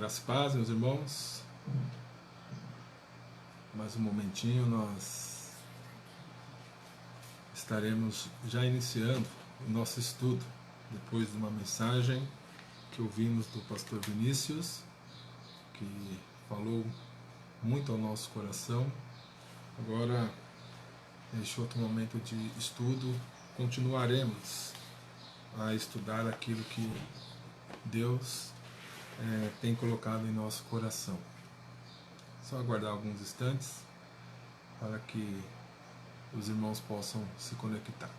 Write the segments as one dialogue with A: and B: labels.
A: Graça e paz, meus irmãos. Mais um momentinho, nós estaremos já iniciando o nosso estudo, depois de uma mensagem que ouvimos do pastor Vinícius, que falou muito ao nosso coração. Agora, neste outro momento de estudo, continuaremos a estudar aquilo que Deus tem colocado em nosso coração. Só aguardar alguns instantes para que os irmãos possam se conectar.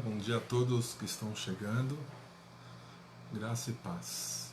A: Bom dia a todos que estão chegando. Graça e paz.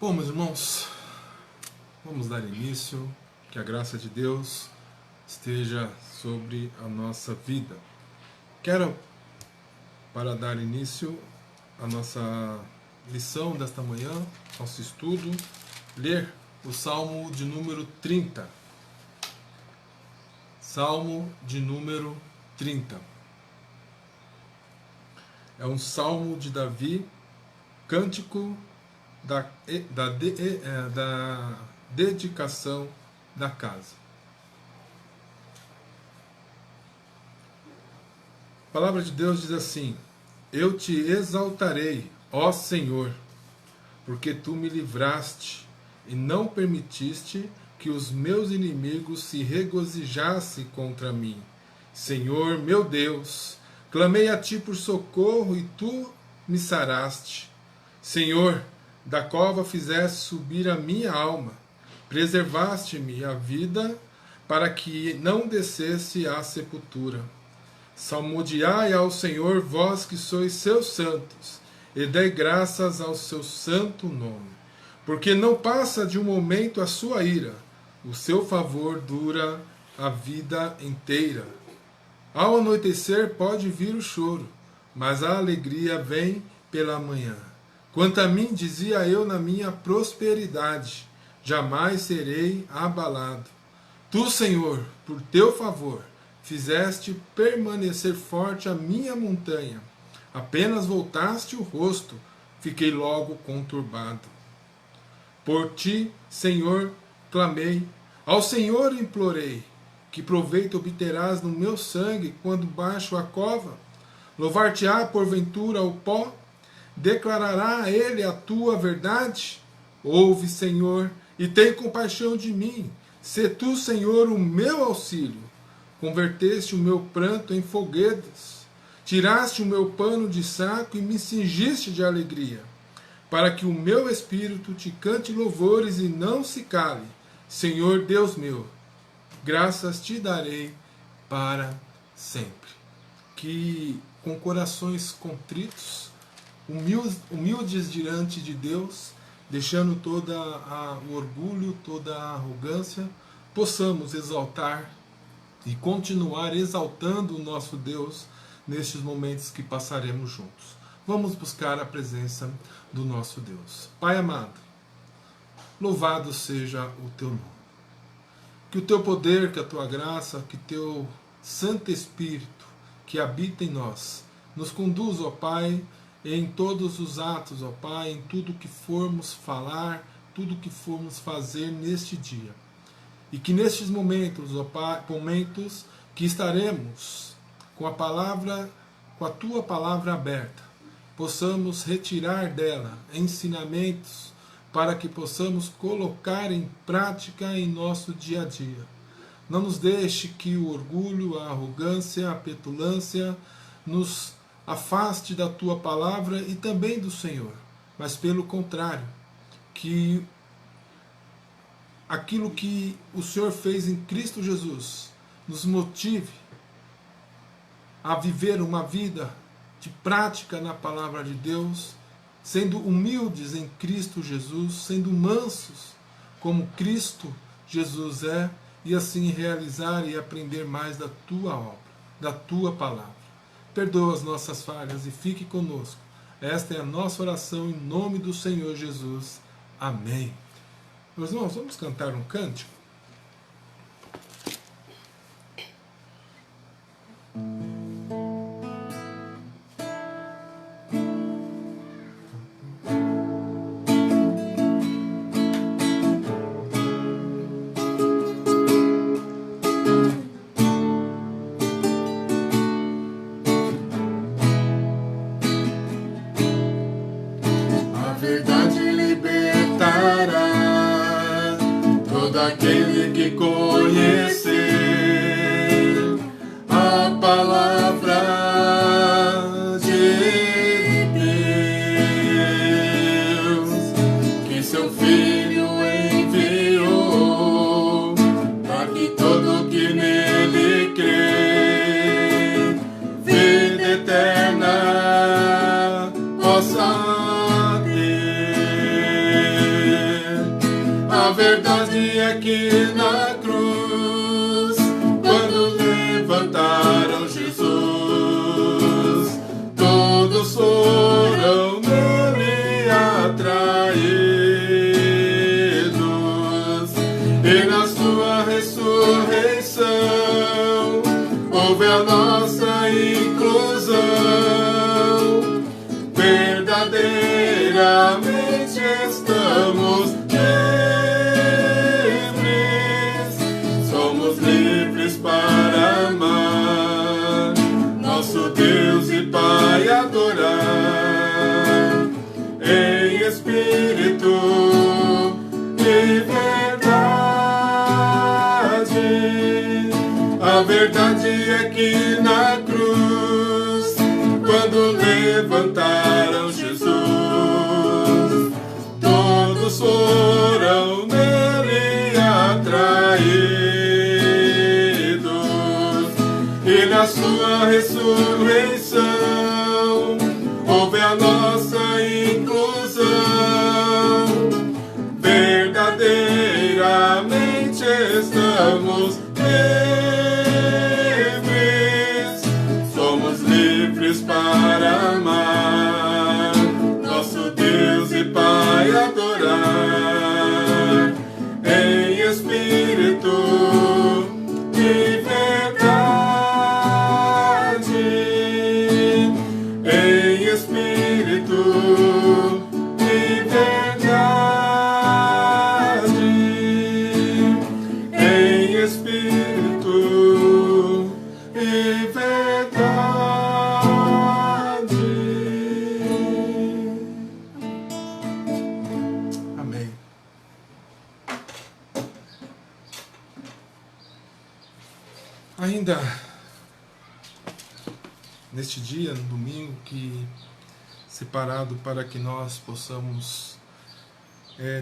A: Bom, meus irmãos, vamos dar início, que a graça de Deus esteja sobre a nossa vida. Quero, para dar início à nossa lição desta manhã, nosso estudo, ler o Salmo de número 30. Salmo de número 30. É um salmo de Davi, cântico da dedicação da casa. A palavra de Deus diz assim: Eu te exaltarei, ó Senhor, porque tu me livraste e não permitiste que os meus inimigos se regozijassem contra mim. Senhor, meu Deus, clamei a ti por socorro e tu me saraste. Senhor, da cova fizeste subir a minha alma, preservaste-me a vida para que não descesse à sepultura. Salmodiai ao Senhor, vós que sois seus santos, e dai graças ao seu santo nome. Porque não passa de um momento a sua ira, o seu favor dura a vida inteira. Ao anoitecer pode vir o choro, mas a alegria vem pela manhã. Quanto a mim, dizia eu na minha prosperidade, jamais serei abalado. Tu, Senhor, por teu favor, fizeste permanecer forte a minha montanha. Apenas voltaste o rosto, fiquei logo conturbado. Por ti, Senhor, clamei, ao Senhor implorei. Que proveito obterás no meu sangue quando baixo a cova? Louvar-te-á porventura o pó? Declarará a ele a tua verdade? Ouve, Senhor, e tem compaixão de mim. Sê tu, Senhor, o meu auxílio. Converteste o meu pranto em folguedos. Tiraste o meu pano de saco e me cingiste de alegria, para que o meu espírito te cante louvores e não se cale. Senhor Deus meu, graças te darei para sempre. Que com corações contritos, humildes diante de Deus, deixando todo o orgulho, toda a arrogância, possamos exaltar e continuar exaltando o nosso Deus nestes momentos que passaremos juntos. Vamos buscar a presença do nosso Deus. Pai amado, louvado seja o teu nome. Que o teu poder, que a tua graça, que teu Santo Espírito que habita em nós, nos conduz, ó Pai, em todos os atos, ó Pai, em tudo que formos falar, tudo que formos fazer neste dia. E que nestes momentos, ó Pai, momentos que estaremos com a palavra, com a tua palavra aberta, possamos retirar dela ensinamentos para que possamos colocar em prática em nosso dia a dia. Não nos deixe que o orgulho, a arrogância, a petulância nos afaste da tua palavra e também do Senhor, mas pelo contrário, que aquilo que o Senhor fez em Cristo Jesus nos motive a viver uma vida de prática na palavra de Deus, sendo humildes em Cristo Jesus, sendo mansos como Cristo Jesus é, e assim realizar e aprender mais da tua obra, da tua palavra. Perdoa as nossas falhas e fique conosco. Esta é a nossa oração em nome do Senhor Jesus. Amém. Meus irmãos, vamos cantar um cântico?
B: Aquele que conhecer a palavra de Deus, que seu Filho enviou, para que todo que nele crê, vida eterna possa ter. A verdade é que na cruz, quando levantaram Jesus, todos foram nele atraídos, e na sua ressurreição houve a nossa inclusão. Verdadeiramente estamos para amar nosso Deus e Pai, adorar em espírito e verdade. A verdade é que na cruz, quando levantaram Jesus, todos foram somos livres para amar nosso Deus e Pai, adorar em espírito e verdade, em espírito e verdade, em espírito e verdade.
A: Amém. Ainda neste dia, no domingo, que separado para que nós possamos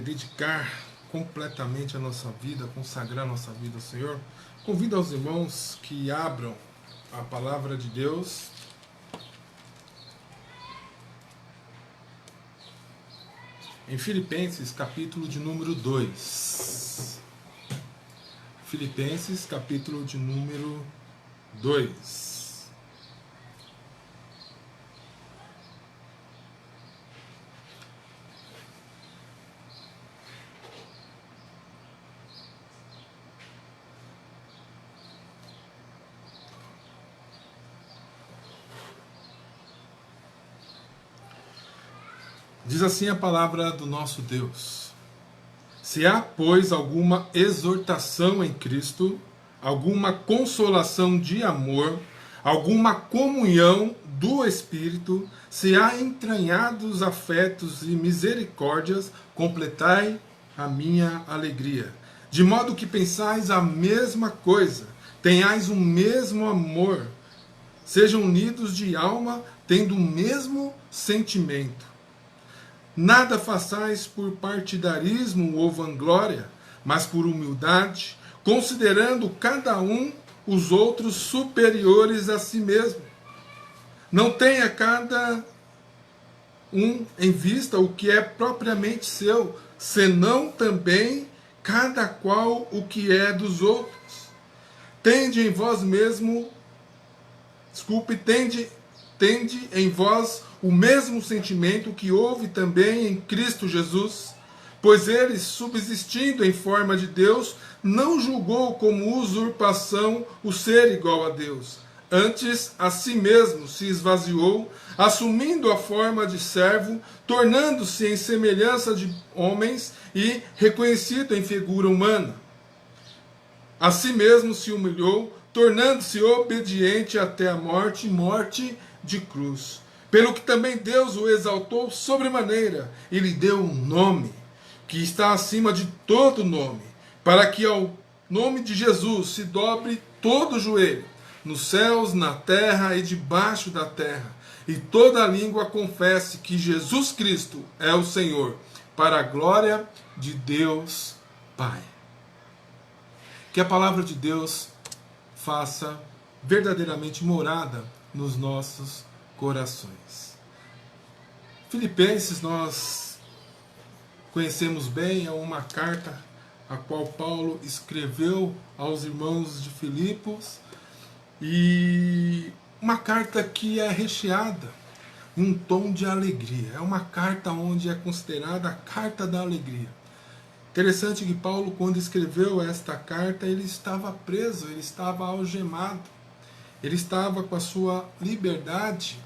A: dedicar completamente a nossa vida, consagrar a nossa vida ao Senhor, convido aos irmãos que abram a palavra de Deus em Filipenses, capítulo de número 2. Filipenses, capítulo de número 2. Diz assim a palavra do nosso Deus: se há, pois, alguma exortação em Cristo, alguma consolação de amor, alguma comunhão do Espírito, se há entranhados afetos e misericórdias, completai a minha alegria. De modo que pensais a mesma coisa, tenhais o mesmo amor, sejam unidos de alma, tendo o mesmo sentimento. Nada façais por partidarismo ou vanglória, mas por humildade, considerando cada um os outros superiores a si mesmo. Não tenha cada um em vista o que é propriamente seu, senão também cada qual o que é dos outros. Tende em vós o mesmo sentimento que houve também em Cristo Jesus, pois ele, subsistindo em forma de Deus, não julgou como usurpação o ser igual a Deus. Antes, a si mesmo se esvaziou, assumindo a forma de servo, tornando-se em semelhança de homens e reconhecido em figura humana. A si mesmo se humilhou, tornando-se obediente até a morte, morte de cruz. Pelo que também Deus o exaltou sobremaneira e lhe deu um nome, que está acima de todo nome, para que ao nome de Jesus se dobre todo o joelho, nos céus, na terra e debaixo da terra, e toda língua confesse que Jesus Cristo é o Senhor, para a glória de Deus Pai. Que a palavra de Deus faça verdadeiramente morada nos nossos corações. Filipenses nós conhecemos bem, é uma carta a qual Paulo escreveu aos irmãos de Filipos, e uma carta que é recheada em um tom de alegria. É uma carta onde é considerada a carta da alegria. Interessante que Paulo, quando escreveu esta carta, ele estava preso, ele estava algemado, ele estava com a sua liberdade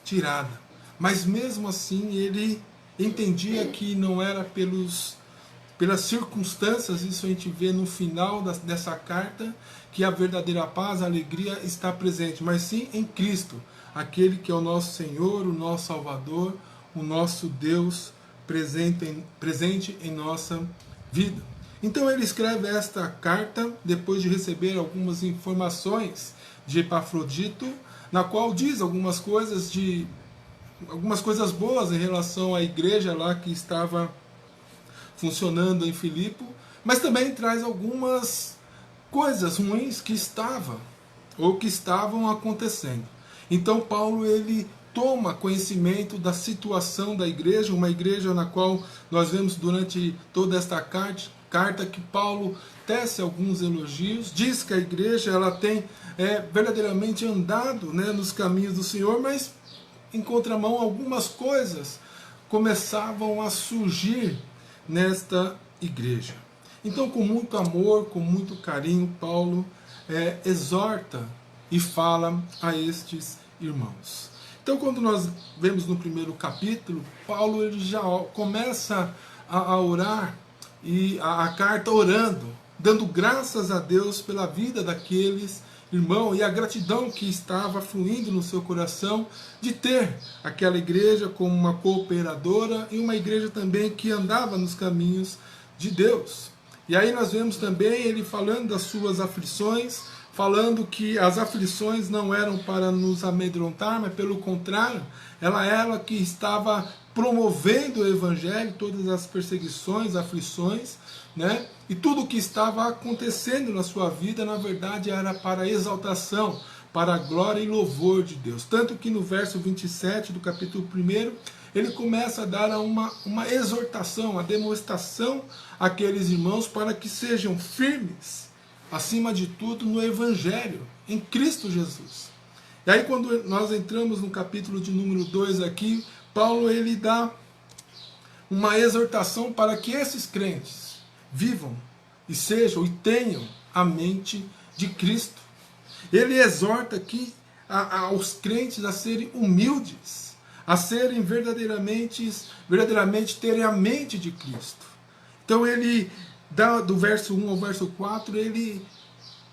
A: tirada. Mas mesmo assim ele entendia que não era pelas circunstâncias, isso a gente vê no final dessa carta, que a verdadeira paz, a alegria está presente, mas sim em Cristo, aquele que é o nosso Senhor, o nosso Salvador, o nosso Deus presente em nossa vida. Então ele escreve esta carta depois de receber algumas informações de Epafrodito, na qual diz algumas coisas boas em relação à igreja lá que estava funcionando em Filipe, mas também traz algumas coisas ruins que estavam acontecendo. Então Paulo ele toma conhecimento da situação da igreja, uma igreja na qual nós vemos durante toda esta carta que Paulo tece alguns elogios, diz que a igreja ela tem verdadeiramente andado, né, nos caminhos do Senhor, mas em contramão algumas coisas começavam a surgir nesta igreja. Então, com muito amor, com muito carinho, Paulo exorta e fala a estes irmãos. Então, quando nós vemos no primeiro capítulo, Paulo ele já começa a orar, e a carta orando, dando graças a Deus pela vida daqueles irmãos e a gratidão que estava fluindo no seu coração de ter aquela igreja como uma cooperadora e uma igreja também que andava nos caminhos de Deus. E aí nós vemos também ele falando das suas aflições, falando que as aflições não eram para nos amedrontar, mas pelo contrário, ela que estava promovendo o evangelho, todas as perseguições, aflições, né? E tudo o que estava acontecendo na sua vida, na verdade, era para a exaltação, para a glória e louvor de Deus. Tanto que no verso 27 do capítulo 1, ele começa a dar uma exortação, uma demonstração àqueles irmãos para que sejam firmes, acima de tudo, no Evangelho, em Cristo Jesus. E aí quando nós entramos no capítulo de número 2 aqui, Paulo ele dá uma exortação para que esses crentes vivam e sejam e tenham a mente de Cristo. Ele exorta aqui aos crentes a serem humildes, a serem verdadeiramente terem a mente de Cristo. Então ele dá do verso 1 ao verso 4, ele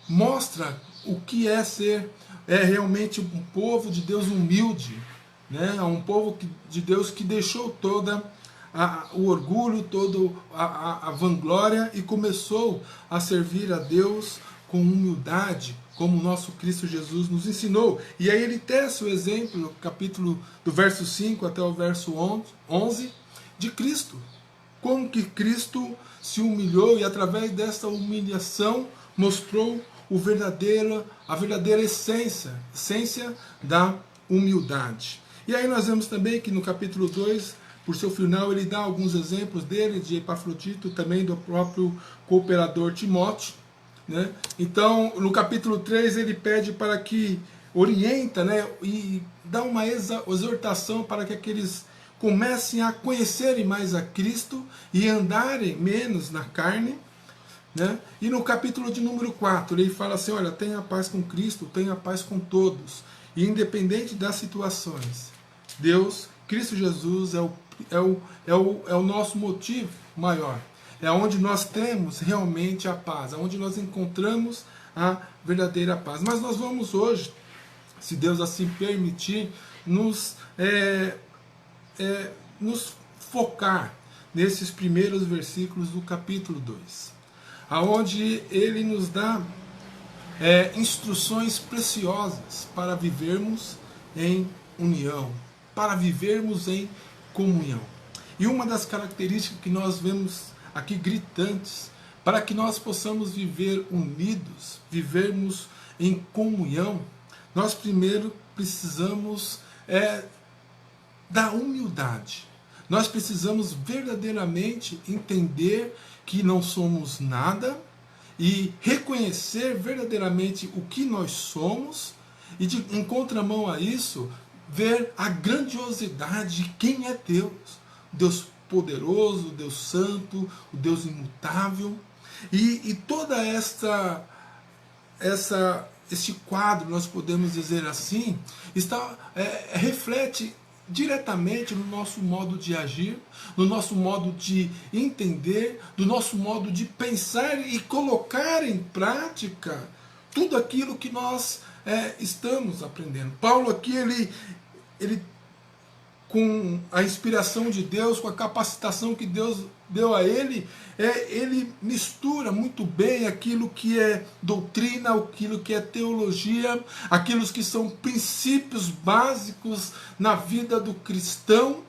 A: mostra o que é ser realmente um povo de Deus humilde, né? Um povo de Deus que deixou toda o orgulho, toda a vanglória e começou a servir a Deus com humildade, como o nosso Cristo Jesus nos ensinou. E aí ele tece o exemplo, capítulo do verso 5 até o verso 11, de Cristo. Como que Cristo se humilhou e através dessa humilhação mostrou a verdadeira essência da humildade. E aí nós vemos também que no capítulo 2, por seu final, ele dá alguns exemplos dele, de Epafrodito, também do próprio cooperador Timóteo, né? Então, no capítulo 3, ele pede para que orienta, né, e dá uma exortação para que aqueles comecem a conhecerem mais a Cristo e andarem menos na carne, né? E no capítulo de número 4, ele fala assim, olha, tenha paz com Cristo, tenha paz com todos, e independente das situações, Deus, Cristo Jesus é o nosso motivo maior. É onde nós temos realmente a paz, é onde nós encontramos a verdadeira paz. Mas nós vamos hoje, se Deus assim permitir, nos focar nesses primeiros versículos do capítulo 2, aonde ele nos dá instruções preciosas para vivermos em união, para vivermos em comunhão. E uma das características que nós vemos aqui gritantes, para que nós possamos viver unidos, vivermos em comunhão, nós primeiro precisamos da humildade. Nós precisamos verdadeiramente entender que não somos nada e reconhecer verdadeiramente o que nós somos e, em contramão a isso, ver a grandiosidade de quem é Deus. Deus poderoso, Deus santo, o Deus imutável. E toda este quadro, nós podemos dizer assim, reflete diretamente no nosso modo de agir, no nosso modo de entender, no nosso modo de pensar e colocar em prática tudo aquilo que nós estamos aprendendo. Paulo aqui, ele com a inspiração de Deus, com a capacitação que Deus deu a ele, ele mistura muito bem aquilo que é doutrina, aquilo que é teologia, aquilo que são princípios básicos na vida do cristão,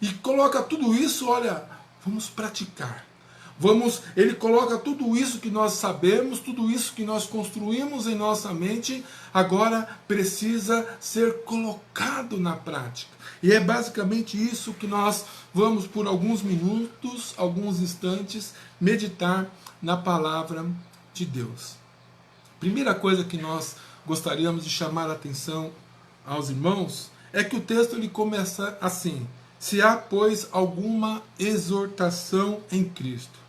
A: e coloca tudo isso, olha, vamos praticar. Ele coloca tudo isso que nós sabemos, tudo isso que nós construímos em nossa mente, agora precisa ser colocado na prática. E é basicamente isso que nós vamos por alguns minutos, alguns instantes, meditar na palavra de Deus. Primeira coisa que nós gostaríamos de chamar a atenção aos irmãos é que o texto ele começa assim: se há, pois, alguma exortação em Cristo.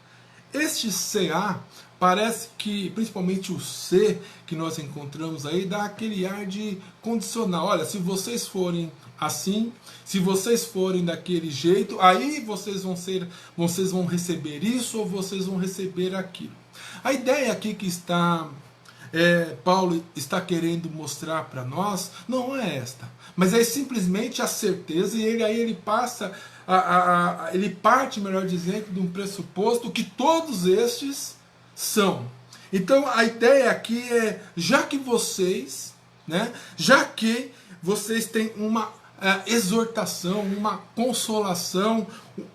A: Este CA parece que, principalmente o C que nós encontramos aí, dá aquele ar de condicional. Olha, se vocês forem assim, se vocês forem daquele jeito, aí vocês vão receber isso ou vocês vão receber aquilo. A ideia aqui que Paulo está querendo mostrar para nós não é esta, mas é simplesmente a certeza, e ele passa ele parte, melhor dizendo, de um pressuposto que todos estes são. Então a ideia aqui é, já que vocês têm uma exortação, uma consolação,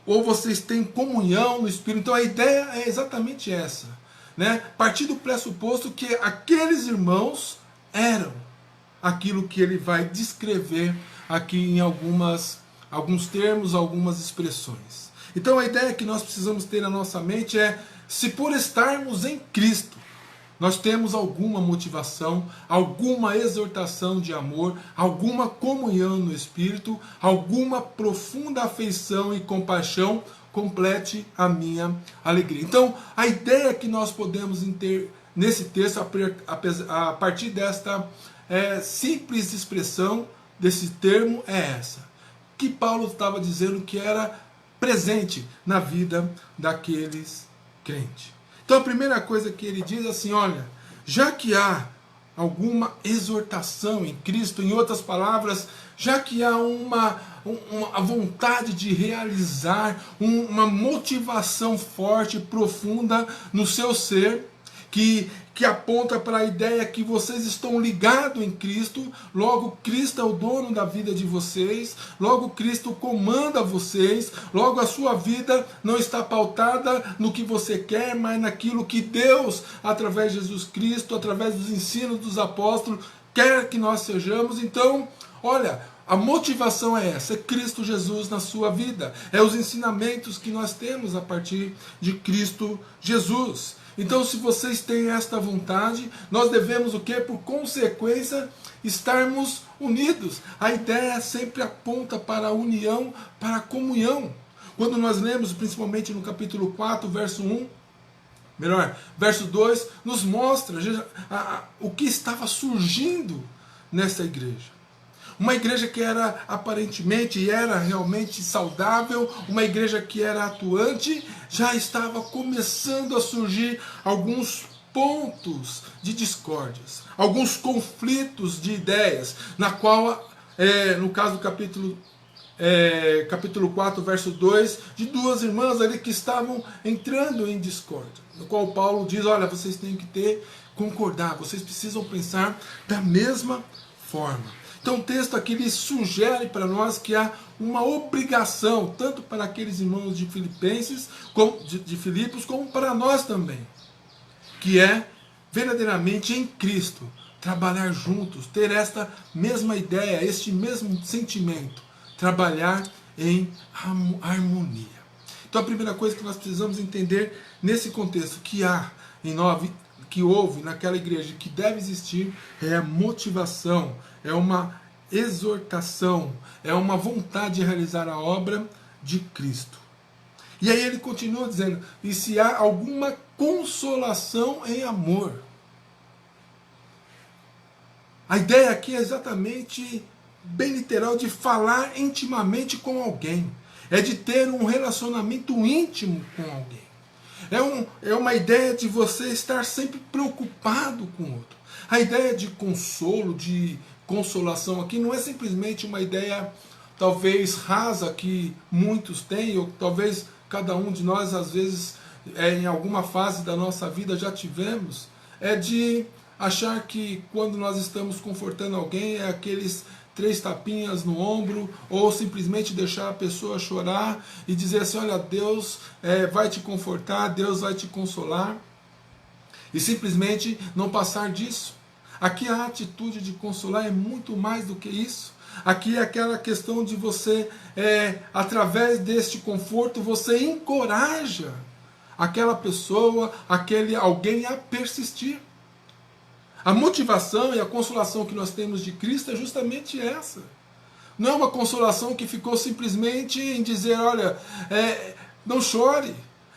A: ou vocês têm comunhão no Espírito, então a ideia é exatamente essa, partir do pressuposto que aqueles irmãos eram aquilo que ele vai descrever aqui em alguns termos, algumas expressões. Então a ideia que nós precisamos ter na nossa mente é: se por estarmos em Cristo nós temos alguma motivação, alguma exortação de amor, alguma comunhão no Espírito, alguma profunda afeição e compaixão, complete a minha alegria. Então a ideia que nós podemos ter nesse texto, a partir desta simples expressão, desse termo, é essa: que Paulo estava dizendo que era presente na vida daqueles crentes. Então a primeira coisa que ele diz é assim: olha, já que há alguma exortação em Cristo, em outras palavras, já que há uma vontade de realizar, uma motivação forte, profunda no seu ser, que aponta para a ideia que vocês estão ligados em Cristo, logo Cristo é o dono da vida de vocês, logo Cristo comanda vocês, logo a sua vida não está pautada no que você quer, mas naquilo que Deus, através de Jesus Cristo, através dos ensinos dos apóstolos, quer que nós sejamos. Então, olha, a motivação é essa, é Cristo Jesus na sua vida, é os ensinamentos que nós temos a partir de Cristo Jesus. Então, se vocês têm esta vontade, nós devemos o quê? Por consequência, estarmos unidos. A ideia sempre aponta para a união, para a comunhão. Quando nós lemos, principalmente no capítulo 4, verso 2, nos mostra o que estava surgindo nessa igreja. Uma igreja que era aparentemente e era realmente saudável, uma igreja que era atuante, já estava começando a surgir alguns pontos de discórdias, alguns conflitos de ideias, na qual, no caso do capítulo 4, verso 2, de duas irmãs ali que estavam entrando em discórdia, no qual Paulo diz: olha, vocês têm que concordar, vocês precisam pensar da mesma forma. Então o texto aqui lhe sugere para nós que há uma obrigação, tanto para aqueles irmãos de Filipos, como para nós também, que é verdadeiramente em Cristo, trabalhar juntos, ter esta mesma ideia, este mesmo sentimento, trabalhar em harmonia. Então a primeira coisa que nós precisamos entender nesse contexto que houve naquela igreja, que deve existir, é a motivação, é uma exortação, é uma vontade de realizar a obra de Cristo. E aí ele continua dizendo: e se há alguma consolação em amor. A ideia aqui é exatamente, bem literal, de falar intimamente com alguém. É de ter um relacionamento íntimo com alguém. É uma ideia de você estar sempre preocupado com o outro. A ideia de consolo, de consolação aqui, não é simplesmente uma ideia talvez rasa que muitos têm, ou talvez cada um de nós às vezes em alguma fase da nossa vida já tivemos, é de achar que quando nós estamos confortando alguém é aqueles 3 tapinhas no ombro, ou simplesmente deixar a pessoa chorar e dizer assim: olha, Deus vai te confortar, Deus vai te consolar, e simplesmente não passar disso. Aqui a atitude de consolar é muito mais do que isso. Aqui é aquela questão de você, através deste conforto, você encoraja aquela pessoa, aquele alguém a persistir. A motivação e a consolação que nós temos de Cristo é justamente essa. Não é uma consolação que ficou simplesmente em dizer, olha, não chore,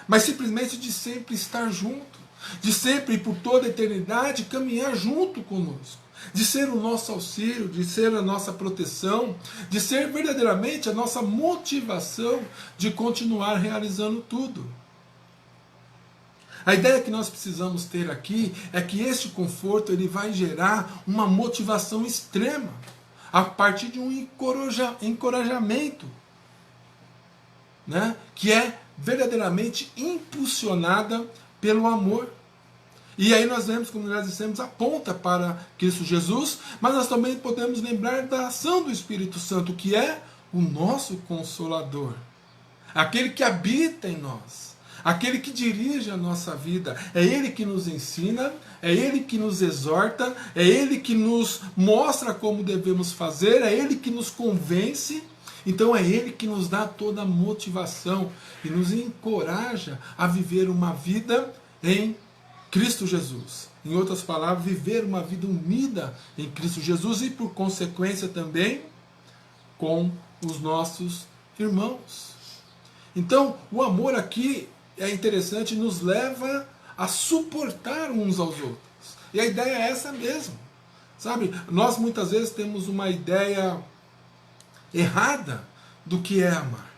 A: mas simplesmente de sempre estar junto, de sempre, por toda a eternidade, caminhar junto conosco, de ser o nosso auxílio, de ser a nossa proteção, de ser verdadeiramente a nossa motivação de continuar realizando tudo. A ideia que nós precisamos ter aqui é que este conforto ele vai gerar uma motivação extrema, a partir de um encorajamento, né, que é verdadeiramente impulsionada pelo amor. E aí nós vemos, como nós dissemos, aponta para Cristo Jesus, mas nós também podemos lembrar da ação do Espírito Santo, que é o nosso Consolador, aquele que habita em nós, aquele que dirige a nossa vida. É Ele que nos ensina, é Ele que nos exorta, é Ele que nos mostra como devemos fazer, é Ele que nos convence. Então é Ele que nos dá toda a motivação e nos encoraja a viver uma vida em Cristo Jesus. Em outras palavras, viver uma vida unida em Cristo Jesus e, por consequência, também com os nossos irmãos. Então, o amor aqui é interessante, nos leva a suportar uns aos outros. E a ideia é essa mesmo. Sabe, nós muitas vezes temos uma ideia errada do que é amar,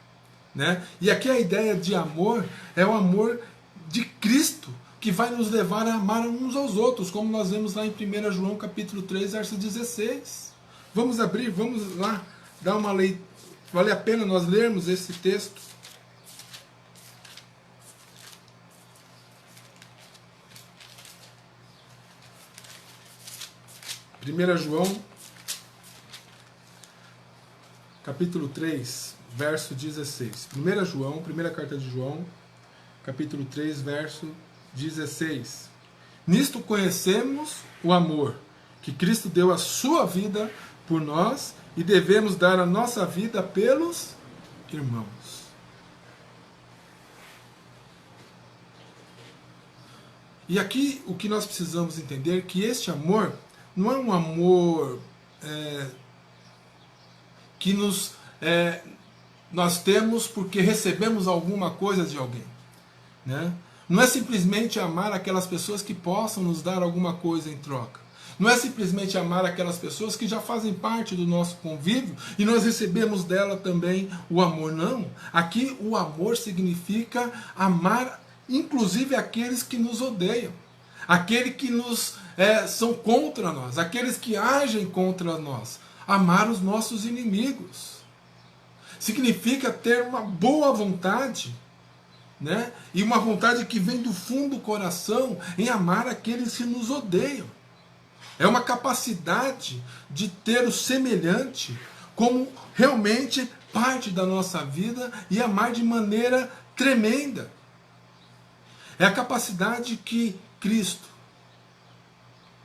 A: né? E aqui a ideia de amor é o amor de Cristo, que vai nos levar a amar uns aos outros, como nós vemos lá em 1 João capítulo 3, verso 16. Vamos abrir, vamos lá, dar uma leitura. Vale a pena nós lermos esse texto. 1 João, capítulo 3, verso 16. 1 João, primeira carta de João, capítulo 3, verso 16. Nisto conhecemos o amor, que Cristo deu a sua vida por nós e devemos dar a nossa vida pelos irmãos. E aqui o que nós precisamos entender é que este amor não é um amor que nós temos porque recebemos alguma coisa de alguém, né? Não é simplesmente amar aquelas pessoas que possam nos dar alguma coisa em troca. Não é simplesmente amar aquelas pessoas que já fazem parte do nosso convívio e nós recebemos dela também o amor. Não. Aqui o amor significa amar inclusive aqueles que nos odeiam, aqueles que são contra nós, aqueles que agem contra nós. Amar os nossos inimigos significa ter uma boa vontade, né? E uma vontade que vem do fundo do coração em amar aqueles que nos odeiam. É uma capacidade de ter o semelhante como realmente parte da nossa vida e amar de maneira tremenda. É a capacidade que Cristo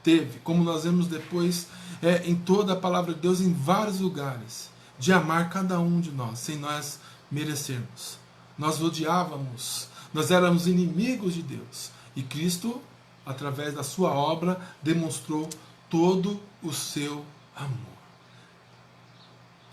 A: teve, como nós vemos depois em toda a palavra de Deus, em vários lugares, de amar cada um de nós, sem nós merecermos. Nós odiávamos, nós éramos inimigos de Deus. E Cristo, através da sua obra, demonstrou todo o seu amor.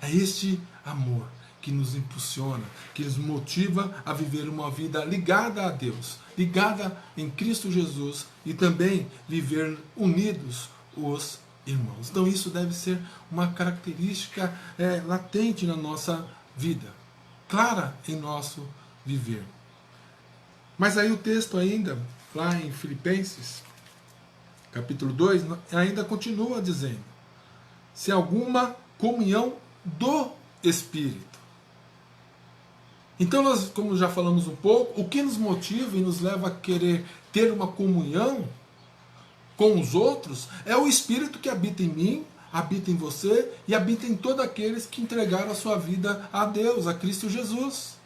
A: É este amor que nos impulsiona, que nos motiva a viver uma vida ligada a Deus, ligada em Cristo Jesus e também viver unidos os irmãos. Então isso deve ser uma característica latente na nossa vida, clara em nosso viver. Mas aí o texto ainda, lá em Filipenses, capítulo 2, ainda continua dizendo: se alguma comunhão do Espírito. Então nós, como já falamos um pouco, o que nos motiva e nos leva a querer ter uma comunhão com os outros é o Espírito que habita em mim, habita em você e habita em todos aqueles que entregaram a sua vida a Deus, a Cristo Jesus.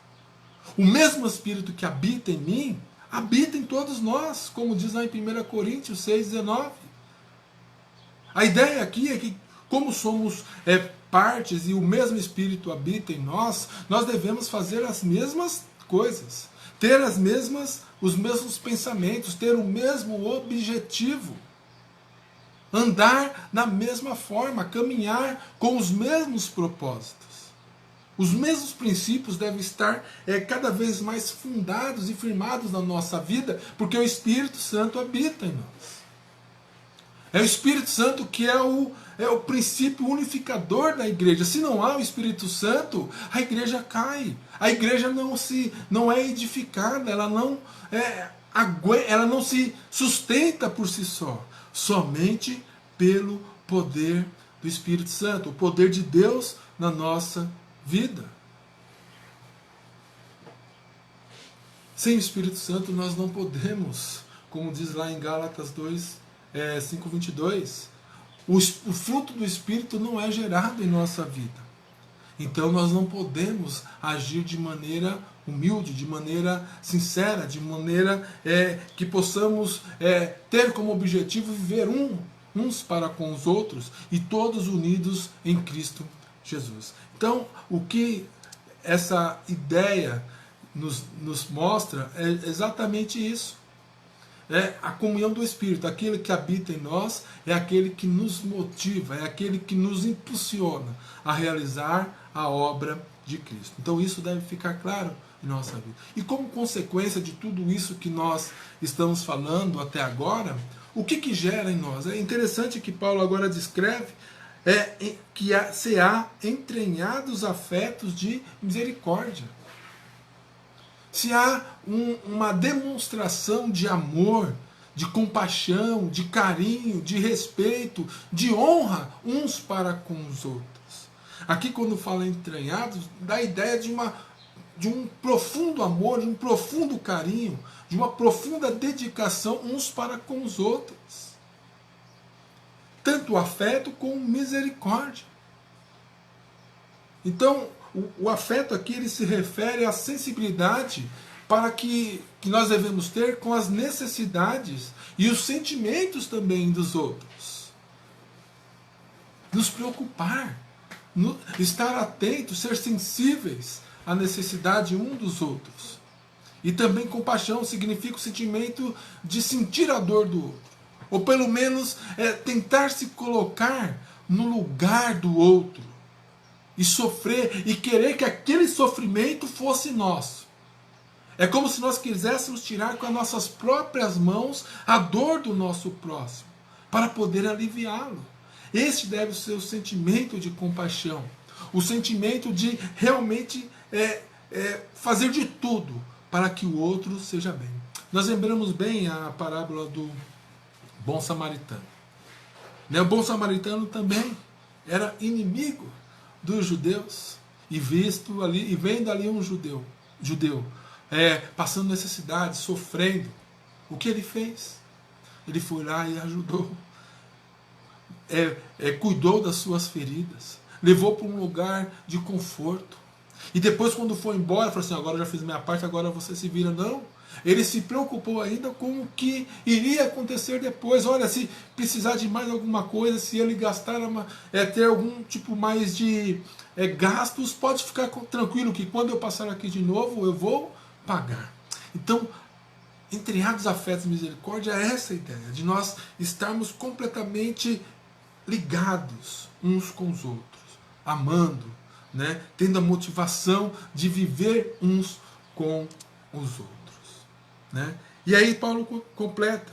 A: O mesmo Espírito que habita em mim, habita em todos nós, como diz lá em 1 Coríntios 6,19. A ideia aqui é que, como somos partes e o mesmo Espírito habita em nós, nós devemos fazer as mesmas coisas, ter os mesmos pensamentos, ter o mesmo objetivo, andar da mesma forma, caminhar com os mesmos propósitos. Os mesmos princípios devem estar cada vez mais fundados e firmados na nossa vida, porque o Espírito Santo habita em nós. É o Espírito Santo que é o princípio unificador da igreja. Se não há o Espírito Santo, a igreja cai. A igreja não é edificada, ela não se sustenta por si só. Somente pelo poder do Espírito Santo, o poder de Deus na nossa vida. Sem o Espírito Santo nós não podemos, como diz lá em Gálatas 5:22, o fruto do Espírito não é gerado em nossa vida. Então nós não podemos agir de maneira humilde, de maneira sincera, de maneira que possamos ter como objetivo viver uns para com os outros e todos unidos em Cristo Jesus. Então, o que essa ideia nos mostra é exatamente isso. É a comunhão do Espírito, aquele que habita em nós, é aquele que nos motiva, é aquele que nos impulsiona a realizar a obra de Cristo. Então isso deve ficar claro em nossa vida. E como consequência de tudo isso que nós estamos falando até agora, o que gera em nós? É interessante que Paulo agora descreve que se há entranhados afetos de misericórdia. Se há uma demonstração de amor, de compaixão, de carinho, de respeito, de honra uns para com os outros. Aqui, quando fala entranhados, dá a ideia de um profundo amor, de um profundo carinho, de uma profunda dedicação uns para com os outros. Tanto afeto como misericórdia. Então, o afeto aqui ele se refere à sensibilidade para que nós devemos ter com as necessidades e os sentimentos também dos outros. Nos preocupar, estar atentos, ser sensíveis à necessidade um dos outros. E também compaixão significa o sentimento de sentir a dor do outro. Ou pelo menos tentar se colocar no lugar do outro. E sofrer, e querer que aquele sofrimento fosse nosso. É como se nós quiséssemos tirar com as nossas próprias mãos a dor do nosso próximo, para poder aliviá-lo. Esse deve ser o sentimento de compaixão, o sentimento de realmente fazer de tudo para que o outro seja bem. Nós lembramos bem a parábola do bom samaritano. O bom samaritano também era inimigo dos judeus, e vendo ali um judeu passando necessidade, sofrendo, o que ele fez? Ele foi lá e ajudou, cuidou das suas feridas, levou para um lugar de conforto, e depois quando foi embora, falou assim, agora eu já fiz minha parte, agora você se vira. Não, ele se preocupou ainda com o que iria acontecer depois. Olha, se precisar de mais alguma coisa, se ele gastar, ter algum tipo mais de gastos, pode ficar tranquilo que quando eu passar aqui de novo, eu vou pagar. Então, entranhados afetos e misericórdia é essa ideia, de nós estarmos completamente ligados uns com os outros, amando, tendo a motivação de viver uns com os outros. E aí Paulo completa,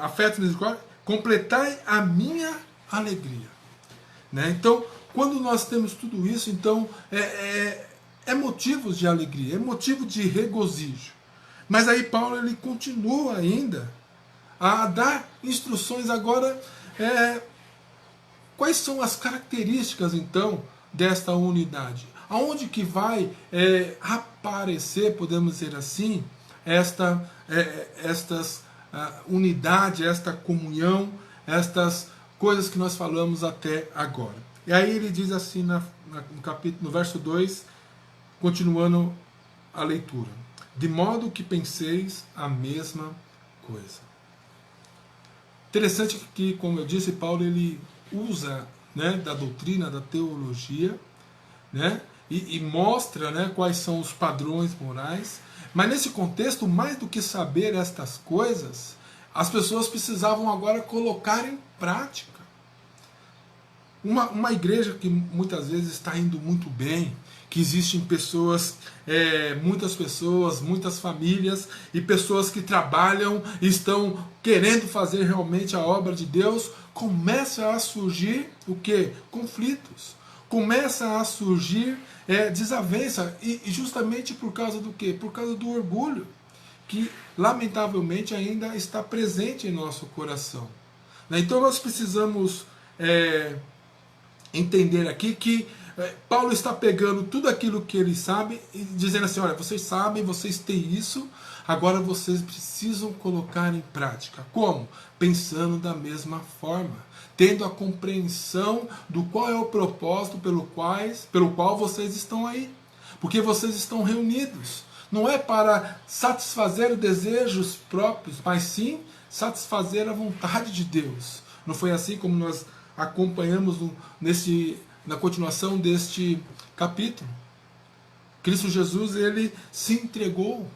A: afeto e misericórdia, completai a minha alegria. Então, quando nós temos tudo isso, então é motivo de alegria, é motivo de regozijo. Mas aí Paulo ele continua ainda a dar instruções agora. Quais são as características então desta unidade? Aonde que vai aparecer, podemos dizer assim, estas unidade, esta comunhão, estas coisas que nós falamos até agora. E aí ele diz assim no verso 2, continuando a leitura: de modo que penseis a mesma coisa. Interessante que, como eu disse, Paulo ele usa, né, da doutrina, da teologia, né, e mostra, né, quais são os padrões morais. Mas nesse contexto, mais do que saber estas coisas, as pessoas precisavam agora colocar em prática. Uma igreja que muitas vezes está indo muito bem, que existem pessoas, muitas pessoas, muitas famílias e pessoas que trabalham e estão querendo fazer realmente a obra de Deus, começa a surgir o quê? Conflitos. Começa a surgir desavença. E justamente por causa do quê? Por causa do orgulho, que lamentavelmente ainda está presente em nosso coração. Então nós precisamos entender aqui que Paulo está pegando tudo aquilo que ele sabe e dizendo assim, olha, vocês sabem, vocês têm isso, agora vocês precisam colocar em prática. Como? Pensando da mesma forma, tendo a compreensão do qual é o propósito pelo qual vocês estão aí. Porque vocês estão reunidos. Não é para satisfazer os desejos próprios, mas sim satisfazer a vontade de Deus. Não foi assim como nós acompanhamos na continuação deste capítulo? Cristo Jesus, ele se entregou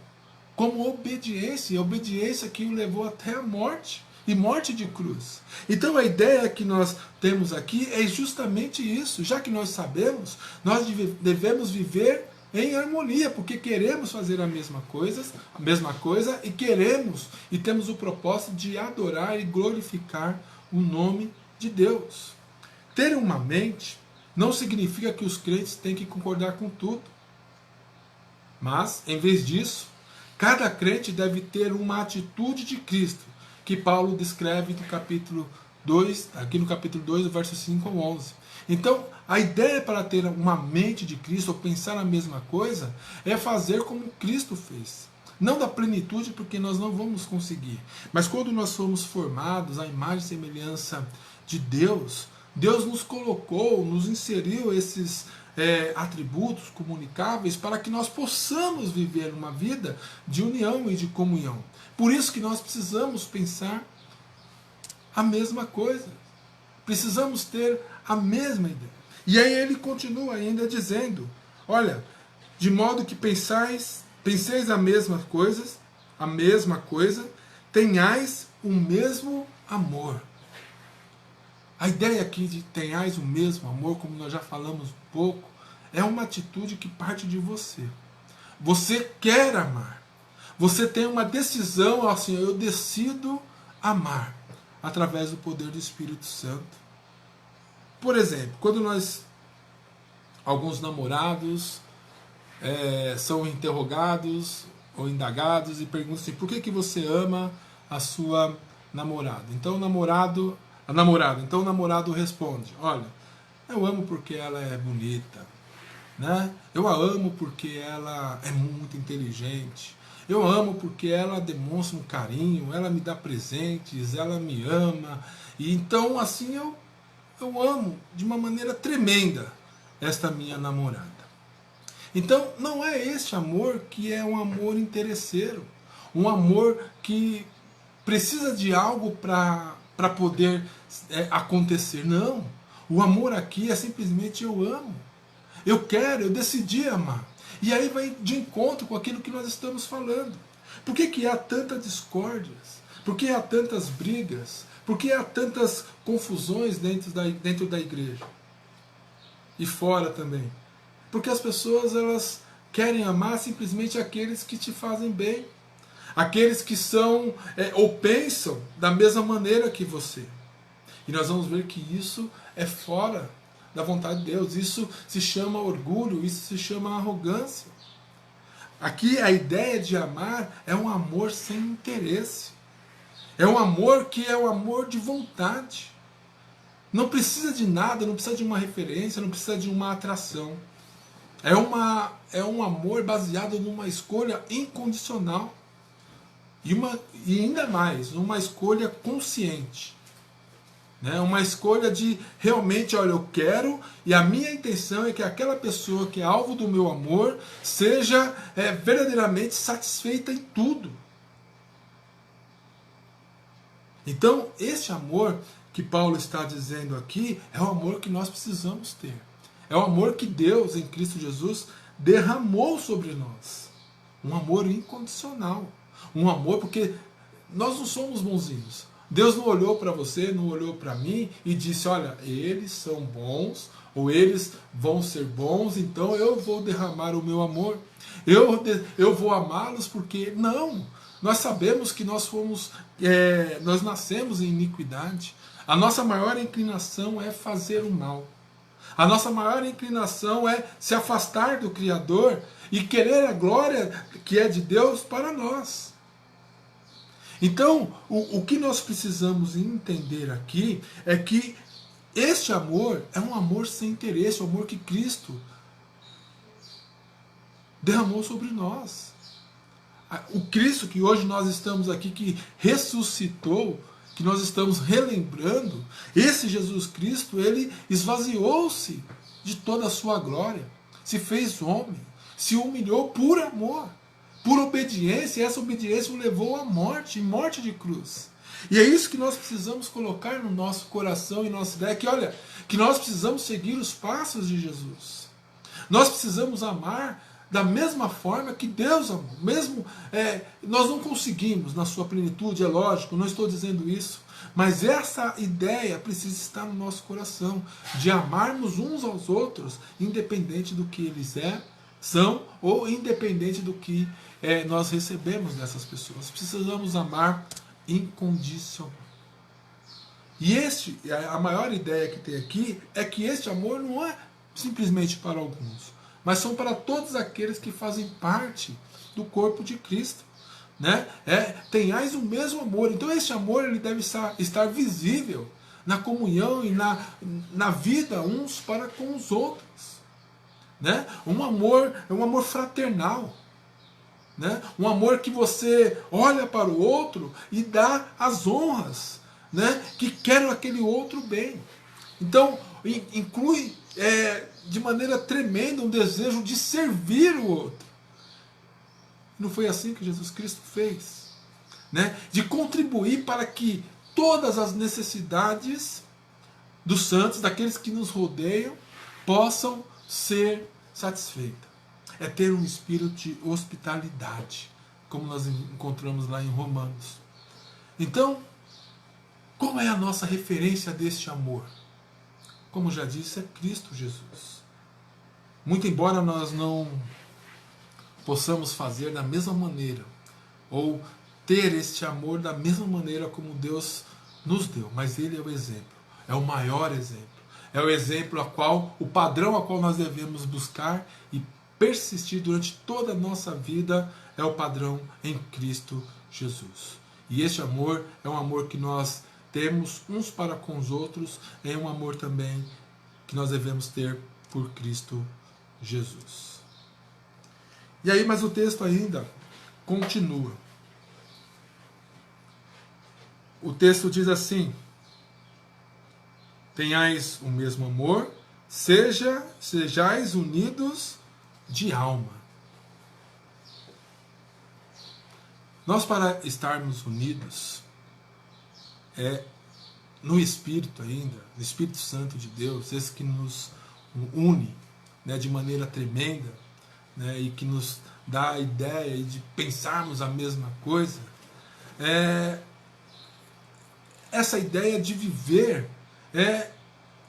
A: como obediência, e a obediência que o levou até a morte, e morte de cruz. Então a ideia que nós temos aqui é justamente isso. Já que nós sabemos, nós devemos viver em harmonia, porque queremos fazer a mesma coisa e queremos e temos o propósito de adorar e glorificar o nome de Deus. Ter uma mente não significa que os crentes têm que concordar com tudo. Mas, em vez disso, cada crente deve ter uma atitude de Cristo, que Paulo descreve no capítulo 2, aqui no capítulo 2, versos 5 ao 11. Então, a ideia para ter uma mente de Cristo, ou pensar a mesma coisa, é fazer como Cristo fez. Não da plenitude, porque nós não vamos conseguir. Mas quando nós somos formados à imagem e semelhança de Deus, Deus nos colocou, nos inseriu esses atributos comunicáveis para que nós possamos viver uma vida de união e de comunhão. Por isso que nós precisamos pensar a mesma coisa. Precisamos ter a mesma ideia. E aí ele continua ainda dizendo, olha, de modo que penseis a mesma coisa, tenhais o mesmo amor. A ideia aqui de tenhais o mesmo amor, como nós já falamos um pouco, é uma atitude que parte de você. Você quer amar. Você tem uma decisão, assim, eu decido amar, através do poder do Espírito Santo. Por exemplo, quando alguns namorados são interrogados ou indagados e perguntam assim, por que você ama a sua namorada? Então o namorado responde, olha, eu amo porque ela é bonita, né? Eu a amo porque ela é muito inteligente, eu amo porque ela demonstra um carinho, ela me dá presentes, ela me ama, e então assim eu amo de uma maneira tremenda esta minha namorada. Então não é este amor que é um amor interesseiro, um amor que precisa de algo para poder acontecer. Não, o amor aqui é simplesmente eu amo, eu decidi amar. E aí vai de encontro com aquilo que nós estamos falando. Por que há tantas discórdias? Por que há tantas brigas? Por que há tantas confusões dentro da igreja? E fora também. Porque as pessoas elas querem amar simplesmente aqueles que te fazem bem. Aqueles que são ou pensam da mesma maneira que você. E nós vamos ver que isso é fora da vontade de Deus. Isso se chama orgulho, isso se chama arrogância. Aqui a ideia de amar é um amor sem interesse. É um amor que é um amor de vontade. Não precisa de nada, não precisa de uma referência, não precisa de uma atração. É um amor baseado numa escolha incondicional. E ainda mais, uma escolha consciente. Né? Uma escolha de realmente, olha, eu quero, e a minha intenção é que aquela pessoa que é alvo do meu amor seja verdadeiramente satisfeita em tudo. Então, esse amor que Paulo está dizendo aqui é o amor que nós precisamos ter. É o amor que Deus, em Cristo Jesus, derramou sobre nós. Um amor incondicional. Um amor porque nós não somos bonzinhos. Deus não olhou para você, não olhou para mim e disse, olha, eles são bons, ou eles vão ser bons, então eu vou derramar o meu amor. Eu vou amá-los porque... Não! Nós sabemos que nós nascemos em iniquidade. A nossa maior inclinação é fazer o mal. A nossa maior inclinação é se afastar do Criador e querer a glória que é de Deus para nós. Então, o que nós precisamos entender aqui é que este amor é um amor sem interesse, o amor que Cristo derramou sobre nós. O Cristo que hoje nós estamos aqui, que ressuscitou, que nós estamos relembrando, esse Jesus Cristo, ele esvaziou-se de toda a sua glória, se fez homem, se humilhou por amor, por obediência, e essa obediência o levou à morte, morte de cruz. E é isso que nós precisamos colocar no nosso coração e nossa ideia, que olha, que nós precisamos seguir os passos de Jesus. Nós precisamos amar da mesma forma que Deus amou. Mesmo nós não conseguimos na sua plenitude, é lógico, não estou dizendo isso, mas essa ideia precisa estar no nosso coração, de amarmos uns aos outros, independente do que eles são, ou independente do que nós recebemos dessas pessoas. Precisamos amar incondicional. E a maior ideia que tem aqui é que este amor não é simplesmente para alguns, mas são para todos aqueles que fazem parte do corpo de Cristo. Né? Tenhais o mesmo amor. Então esse amor ele deve estar visível na comunhão e na vida uns para com os outros. Né? Um amor fraternal. Né? Um amor que você olha para o outro e dá as honras, né? Que quer aquele outro bem. Então inclui de maneira tremenda um desejo de servir o outro. Não foi assim que Jesus Cristo fez? Né? De contribuir para que todas as necessidades dos santos, daqueles que nos rodeiam, possam ser satisfeitas. É ter um espírito de hospitalidade, como nós encontramos lá em Romanos. Então, qual é a nossa referência deste amor? Como já disse, é Cristo Jesus. Muito embora nós não possamos fazer da mesma maneira, ou ter este amor da mesma maneira como Deus nos deu, mas Ele é o exemplo, é o maior exemplo, é o exemplo o padrão a qual nós devemos buscar e persistir durante toda a nossa vida, é o padrão em Cristo Jesus. E este amor é um amor que nós temos uns para com os outros, é um amor também que nós devemos ter por Cristo Jesus. E aí, mas o texto ainda continua. O texto diz assim: tenhais o mesmo amor, sejais unidos de alma. Nós, para estarmos unidos, no Espírito ainda, no Espírito Santo de Deus, esse que nos une, né, de maneira tremenda, né, e que nos dá a ideia de pensarmos a mesma coisa, essa ideia de viver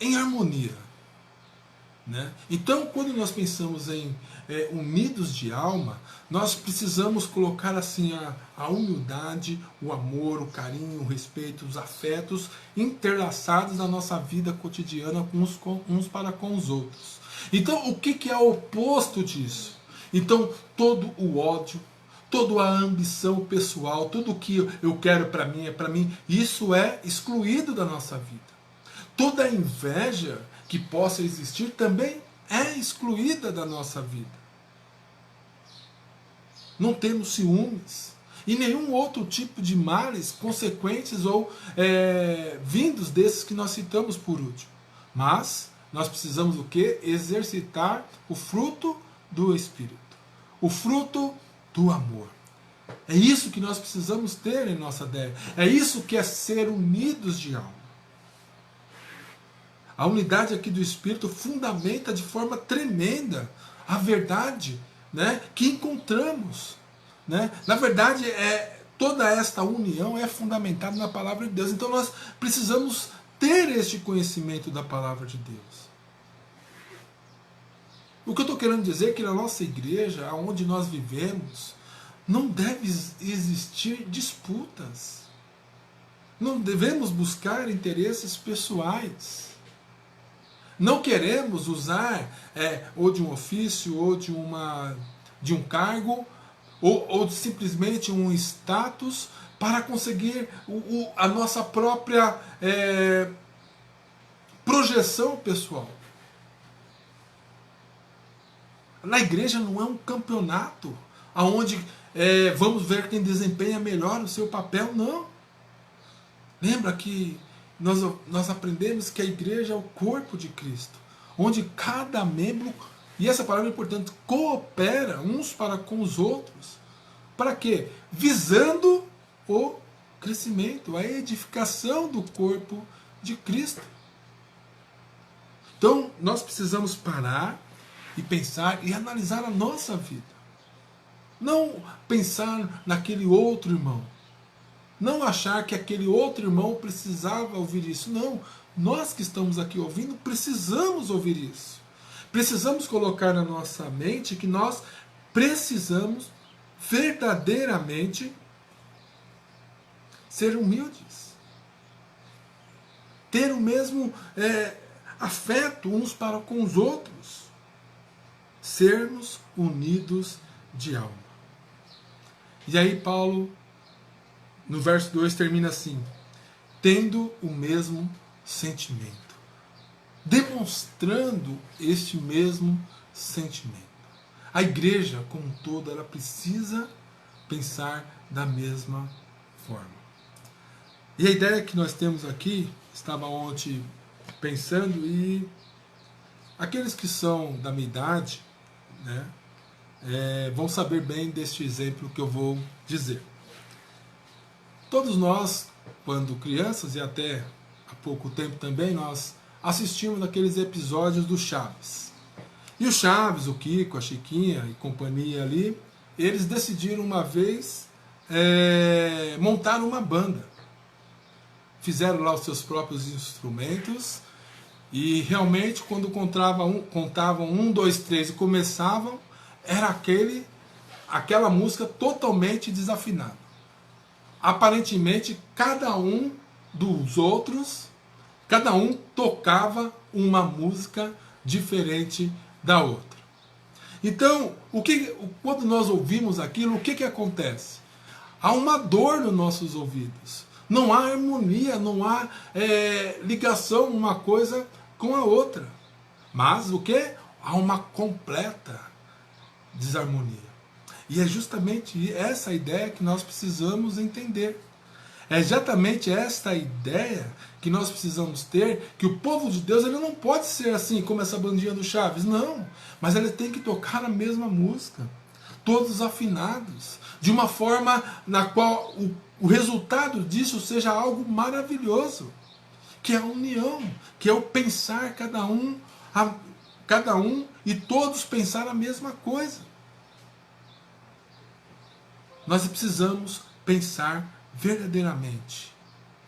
A: em harmonia. Né? Então, quando nós pensamos em unidos de alma, nós precisamos colocar assim a humildade, o amor, o carinho, o respeito, os afetos entrelaçados na nossa vida cotidiana uns para com os outros. Então, o que é o oposto disso? Então, todo o ódio, toda a ambição pessoal, tudo o que eu quero para mim é para mim, isso é excluído da nossa vida. Toda a inveja que possa existir também é excluída da nossa vida. Não temos ciúmes e nenhum outro tipo de males consequentes ou vindos desses que nós citamos por último. Mas nós precisamos o quê? Exercitar o fruto do Espírito, o fruto do amor. É isso que nós precisamos ter em nossa ideia. É isso que é ser unidos de alma. A unidade aqui do Espírito fundamenta de forma tremenda a verdade, né, que encontramos. Né? Na verdade, toda esta união é fundamentada na palavra de Deus. Então nós precisamos ter este conhecimento da palavra de Deus. O que eu estou querendo dizer é que na nossa igreja, onde nós vivemos, não deve existir disputas. Não devemos buscar interesses pessoais. Não queremos usar ou de um ofício, ou de um cargo, ou simplesmente um status para conseguir a nossa própria projeção pessoal. Na igreja não é um campeonato onde vamos ver quem desempenha melhor o seu papel, não. Lembra que nós aprendemos que a igreja é o corpo de Cristo, onde cada membro, e essa palavra é importante, coopera uns para com os outros. Para quê? Visando o crescimento, a edificação do corpo de Cristo. Então, nós precisamos parar e pensar e analisar a nossa vida. Não pensar naquele outro irmão. Não achar que aquele outro irmão precisava ouvir isso. Não. Nós que estamos aqui ouvindo, precisamos ouvir isso. Precisamos colocar na nossa mente que nós precisamos verdadeiramente ser humildes. Ter o mesmo afeto uns para com os outros. Sermos unidos de alma. E aí Paulo, no verso 2, termina assim: tendo o mesmo sentimento. Demonstrando este mesmo sentimento. A igreja, como um todo, ela precisa pensar da mesma forma. E a ideia que nós temos aqui, estava ontem pensando, e aqueles que são da minha idade, né, vão saber bem deste exemplo que eu vou dizer. Todos nós, quando crianças, e até há pouco tempo também, nós assistimos aqueles episódios do Chaves. E o Chaves, o Kiko, a Chiquinha e companhia ali, eles decidiram uma vez montar uma banda. Fizeram lá os seus próprios instrumentos e realmente quando contavam 1, 2, 3 e começavam, era aquela música totalmente desafinada. Aparentemente cada um dos outros, cada um tocava uma música diferente da outra. Então, quando nós ouvimos aquilo, o que acontece? Há uma dor nos nossos ouvidos. Não há harmonia, não há ligação uma coisa com a outra. Mas o que? Há uma completa desarmonia. E é justamente essa ideia que nós precisamos entender. É exatamente esta ideia que nós precisamos ter, que o povo de Deus ele não pode ser assim como essa bandinha do Chaves, não. Mas ele tem que tocar a mesma música, todos afinados, de uma forma na qual o resultado disso seja algo maravilhoso, que é a união, que é o pensar cada um e todos pensar a mesma coisa. Nós precisamos pensar verdadeiramente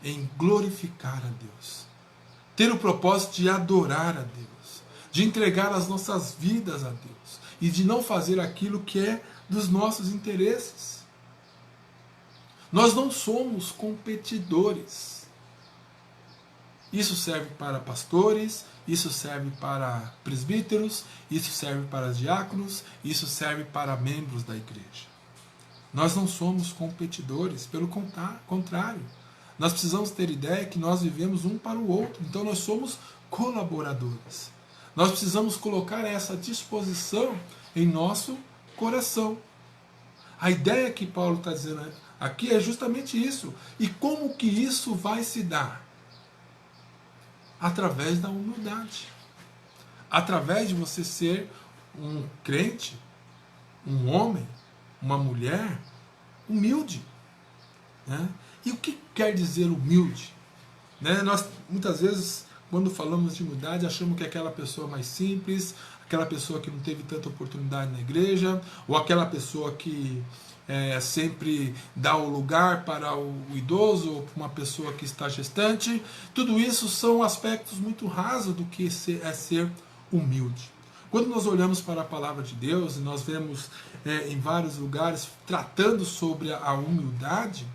A: em glorificar a Deus, ter o propósito de adorar a Deus, de entregar as nossas vidas a Deus e de não fazer aquilo que é dos nossos interesses. Nós não somos competidores. Isso serve para pastores, isso serve para presbíteros, isso serve para diáconos, isso serve para membros da igreja. Nós não somos competidores, pelo contrário. Nós precisamos ter ideia que nós vivemos um para o outro. Então nós somos colaboradores. Nós precisamos colocar essa disposição em nosso coração. A ideia que Paulo está dizendo aqui é justamente isso. E como que isso vai se dar? Através da humildade. Através de você ser um crente, um homem, uma mulher humilde. Né? E o que quer dizer humilde? Né? Nós, muitas vezes, quando falamos de humildade, achamos que é aquela pessoa mais simples, aquela pessoa que não teve tanta oportunidade na igreja, ou aquela pessoa que sempre dá o lugar para o idoso, ou para uma pessoa que está gestante. Tudo isso são aspectos muito rasos do que é ser humilde. Quando nós olhamos para a palavra de Deus, e nós vemos em vários lugares tratando sobre a humildade,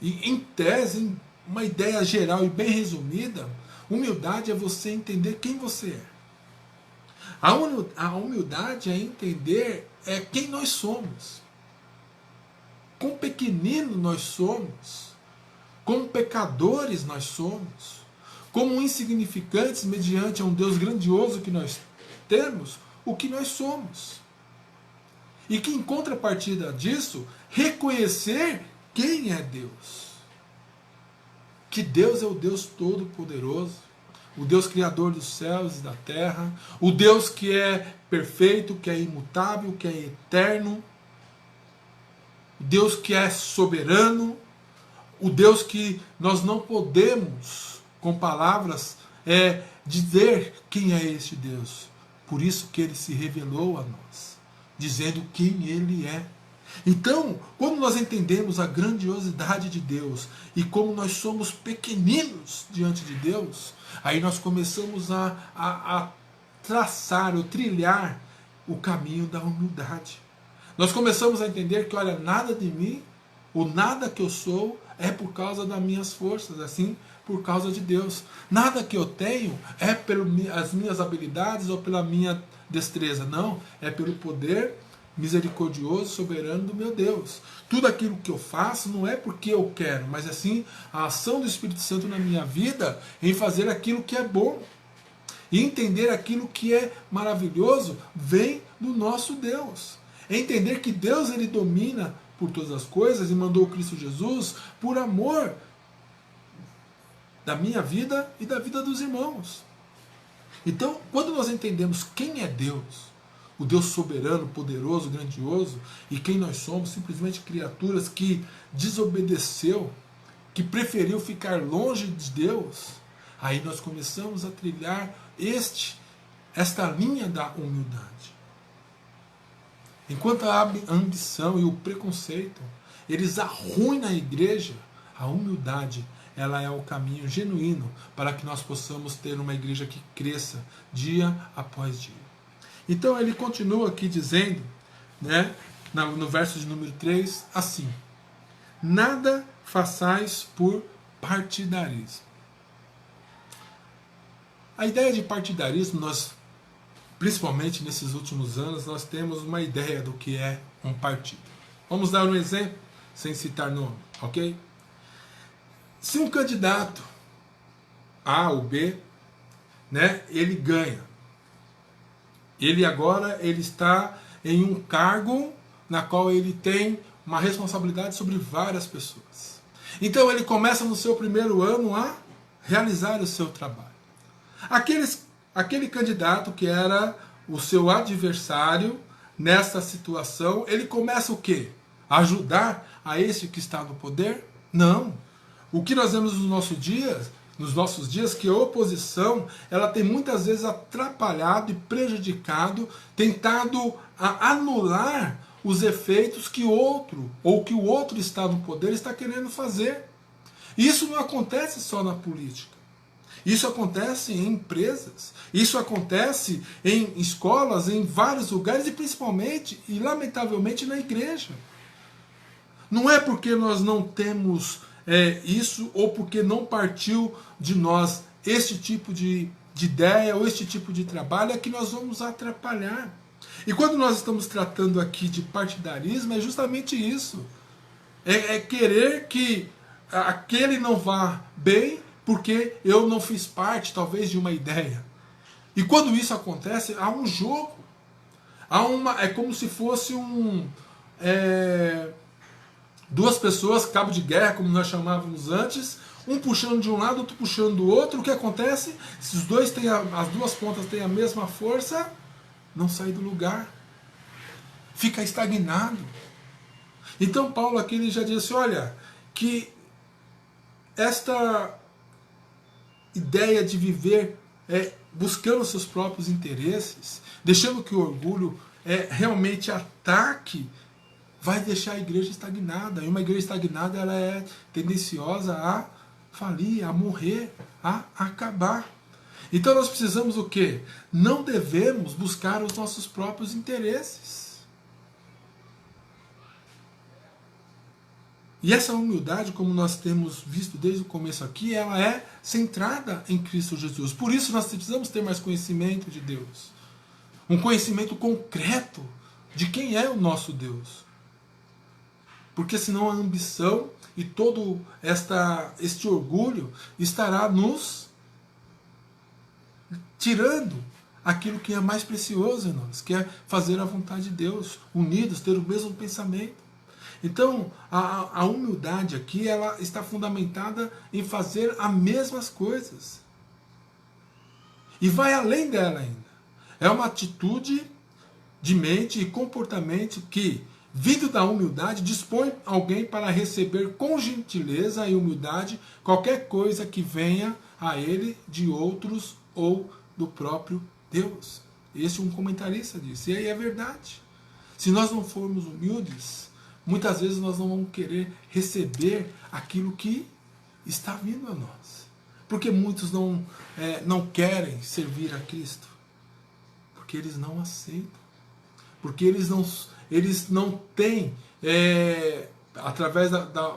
A: e em tese, uma ideia geral e bem resumida, humildade é você entender quem você é. A humildade é entender quem nós somos. Quão pequenino nós somos. Como pecadores nós somos. Como insignificantes mediante a um Deus grandioso que nós temos, o que nós somos. E que em contrapartida disso, reconhecer quem é Deus. Que Deus é o Deus Todo-Poderoso, o Deus Criador dos céus e da terra, o Deus que é perfeito, que é imutável, que é eterno, o Deus que é soberano, o Deus que nós não podemos, com palavras, dizer quem é este Deus. Por isso que Ele se revelou a nós, dizendo quem Ele é. Então, quando nós entendemos a grandiosidade de Deus e como nós somos pequeninos diante de Deus, aí nós começamos a traçar ou trilhar o caminho da humildade. Nós começamos a entender que, olha, nada de mim, ou nada que eu sou, é por causa das minhas forças, assim, por causa de Deus. Nada que eu tenho é pelas minhas habilidades ou pela minha destreza, não, é pelo poder misericordioso, soberano do meu Deus. Tudo aquilo que eu faço não é porque eu quero, mas assim, a ação do Espírito Santo na minha vida em fazer aquilo que é bom. E entender aquilo que é maravilhoso vem do nosso Deus. Entender que Deus, Ele domina por todas as coisas e mandou Cristo Jesus por amor da minha vida e da vida dos irmãos. Então, quando nós entendemos quem é Deus, o Deus soberano, poderoso, grandioso, e quem nós somos, simplesmente criaturas que desobedeceu, que preferiu ficar longe de Deus, aí nós começamos a trilhar esta linha da humildade. Enquanto a ambição e o preconceito, eles arruinam a igreja, a humildade, ela é o caminho genuíno para que nós possamos ter uma igreja que cresça dia após dia. Então ele continua aqui dizendo, né, no verso de número 3, assim: nada façais por partidarismo. A ideia de partidarismo, nós, principalmente nesses últimos anos, nós temos uma ideia do que é um partido. Vamos dar um exemplo, sem citar nome, ok? Se um candidato A ou B, né, ele ganha, ele agora está em um cargo na qual ele tem uma responsabilidade sobre várias pessoas. Então ele começa no seu primeiro ano a realizar o seu trabalho. Aquele candidato que era o seu adversário nessa situação, ele começa o quê? Ajudar a esse que está no poder? Não. O que nós vemos nos nossos dias, que a oposição, ela tem muitas vezes atrapalhado e prejudicado, tentado anular os efeitos que outro, ou que o outro está no poder, está querendo fazer. Isso não acontece só na política. Isso acontece em empresas, isso acontece em escolas, em vários lugares e principalmente e lamentavelmente na igreja. Não é porque nós não temos isso ou porque não partiu de nós este tipo de ideia ou este tipo de trabalho é que nós vamos atrapalhar. E quando nós estamos tratando aqui de partidarismo é justamente isso. É querer que aquele não vá bem porque eu não fiz parte, talvez, de uma ideia. E quando isso acontece, há um jogo. É como se fosse duas pessoas, cabo de guerra, como nós chamávamos antes, um puxando de um lado, outro puxando do outro. O que acontece? Se os dois têm as duas pontas têm a mesma força, não sai do lugar. Fica estagnado. Então Paulo aqui ele já disse, olha, que esta ideia de viver buscando seus próprios interesses, deixando que o orgulho realmente ataque, vai deixar a igreja estagnada. E uma igreja estagnada, ela é tendenciosa a falir, a morrer, a acabar. Então nós precisamos o quê? Não devemos buscar os nossos próprios interesses. E essa humildade, como nós temos visto desde o começo aqui, ela é centrada em Cristo Jesus. Por isso nós precisamos ter mais conhecimento de Deus. Um conhecimento concreto de quem é o nosso Deus. Porque senão a ambição e todo este orgulho estará nos tirando aquilo que é mais precioso em nós, que é fazer a vontade de Deus, unidos, ter o mesmo pensamento. Então, a humildade aqui, ela está fundamentada em fazer as mesmas coisas. E vai além dela ainda. É uma atitude de mente e comportamento que, vindo da humildade, dispõe alguém para receber com gentileza e humildade qualquer coisa que venha a ele de outros ou do próprio Deus. Esse um comentarista disse, e aí é verdade. Se nós não formos humildes, muitas vezes nós não vamos querer receber aquilo que está vindo a nós. Porque muitos não querem servir a Cristo. Porque eles não aceitam. Porque eles não têm, através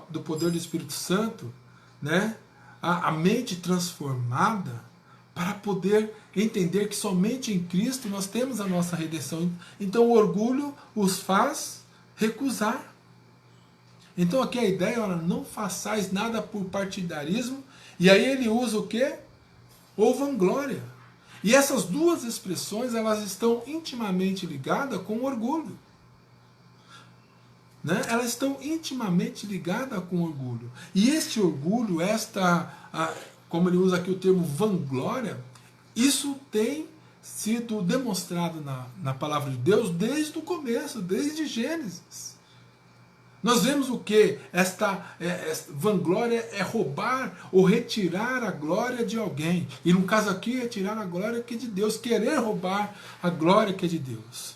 A: do poder do Espírito Santo, né, a mente transformada para poder entender que somente em Cristo nós temos a nossa redenção. Então o orgulho os faz recusar. Então aqui a ideia, olha, não façais nada por partidarismo, e aí ele usa o quê? Ou vanglória. E essas duas expressões, elas estão intimamente ligadas com o orgulho. Né? Elas estão intimamente ligadas com o orgulho. E este orgulho, como ele usa aqui o termo vanglória, isso tem sido demonstrado na palavra de Deus desde o começo, desde Gênesis. Nós vemos o que? Esta vanglória é roubar ou retirar a glória de alguém. E no caso aqui, retirar a glória que é de Deus, querer roubar a glória que é de Deus.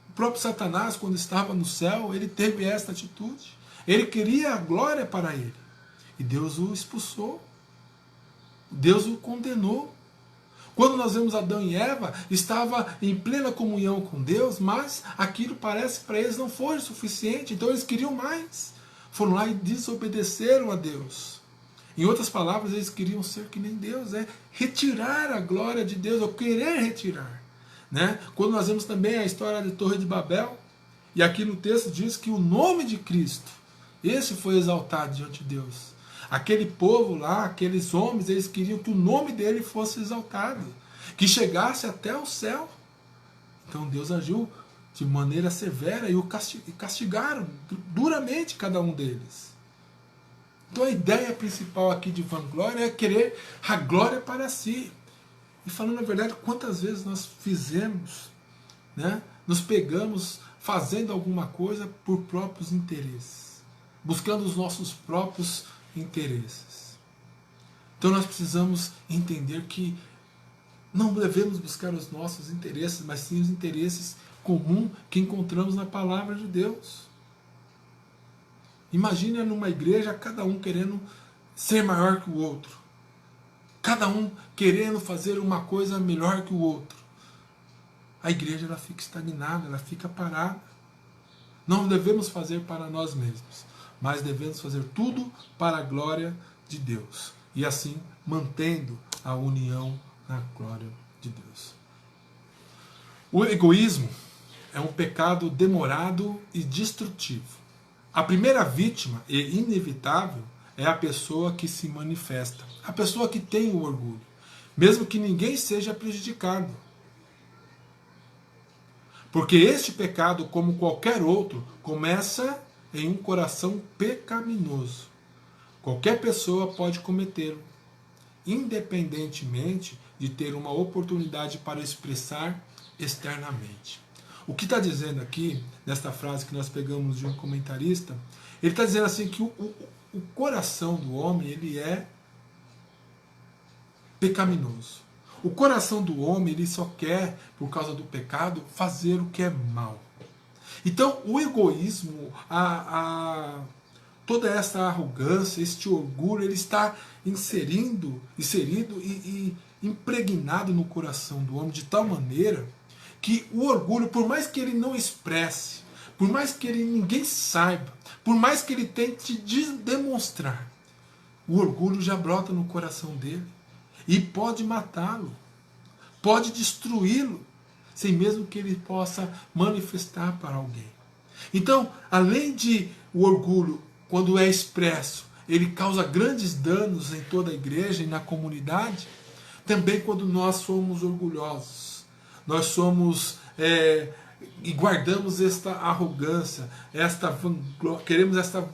A: O próprio Satanás, quando estava no céu, ele teve esta atitude. Ele queria a glória para ele. E Deus o expulsou. Deus o condenou. Quando nós vemos Adão e Eva, estava em plena comunhão com Deus, mas aquilo parece para eles não foi suficiente, então eles queriam mais. Foram lá e desobedeceram a Deus. Em outras palavras, eles queriam ser que nem Deus, retirar a glória de Deus, ou querer retirar. Né? Quando nós vemos também a história da Torre de Babel, e aqui no texto diz que o nome de Cristo, esse foi exaltado diante de Deus. Aquele povo lá, aqueles homens, eles queriam que o nome dele fosse exaltado, que chegasse até o céu. Então Deus agiu de maneira severa e castigaram duramente cada um deles. Então a ideia principal aqui de vanglória é querer a glória para si. E falando a verdade, quantas vezes nós fizemos, né, nos pegamos fazendo alguma coisa por próprios interesses, buscando os nossos próprios interesses. Então nós precisamos entender que não devemos buscar os nossos interesses, mas sim os interesses comuns que encontramos na palavra de Deus. Imagine numa igreja cada um querendo ser maior que o outro, cada um querendo fazer uma coisa melhor que o outro. A igreja ela fica estagnada, ela fica parada. Não devemos fazer para nós mesmos, mas devemos fazer tudo para a glória de Deus. E assim, mantendo a união na glória de Deus. O egoísmo é um pecado demorado e destrutivo. A primeira vítima, e inevitável, é a pessoa que se manifesta. A pessoa que tem o orgulho. Mesmo que ninguém seja prejudicado. Porque este pecado, como qualquer outro, começa em um coração pecaminoso. Qualquer pessoa pode cometê-lo, independentemente de ter uma oportunidade para expressar externamente. O que está dizendo aqui, nesta frase que nós pegamos de um comentarista, ele está dizendo assim que o coração do homem ele é pecaminoso. O coração do homem, ele só quer, por causa do pecado, fazer o que é mal. Então, o egoísmo, toda essa arrogância, este orgulho, ele está inserido e impregnado no coração do homem de tal maneira que o orgulho, por mais que ele não expresse, por mais que ninguém saiba, por mais que ele tente demonstrar, o orgulho já brota no coração dele e pode matá-lo, pode destruí-lo, sem mesmo que ele possa manifestar para alguém. Então, além de o orgulho, quando é expresso, ele causa grandes danos em toda a igreja e na comunidade, também quando nós somos orgulhosos, nós somos e guardamos esta arrogância, queremos esta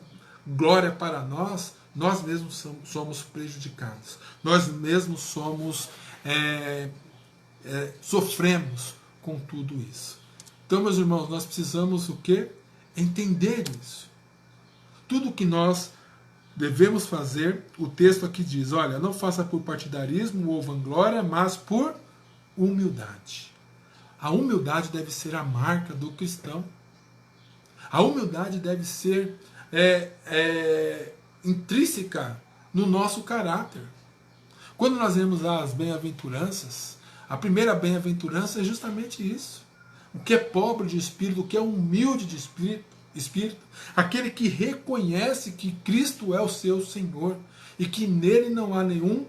A: glória para nós, nós mesmos somos prejudicados, nós mesmos sofremos com tudo isso. Então, meus irmãos, nós precisamos o quê? Entender isso. Tudo que nós devemos fazer, o texto aqui diz, olha, não faça por partidarismo ou vanglória, mas por humildade. A humildade deve ser a marca do cristão. A humildade deve ser intrínseca no nosso caráter. Quando nós vemos as bem-aventuranças, a primeira bem-aventurança é justamente isso. O que é pobre de espírito, o que é humilde de espírito, aquele que reconhece que Cristo é o seu Senhor e que nele não há nenhum,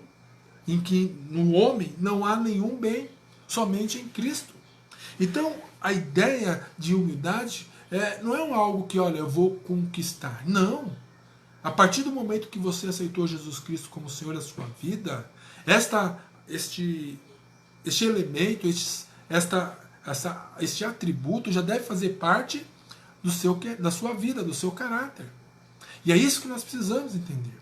A: em que no homem não há nenhum bem, somente em Cristo. Então, a ideia de humildade não é algo que, olha, eu vou conquistar. Não. A partir do momento que você aceitou Jesus Cristo como Senhor da sua vida, este elemento, este atributo já deve fazer parte da sua vida, do seu caráter. E é isso que nós precisamos entender.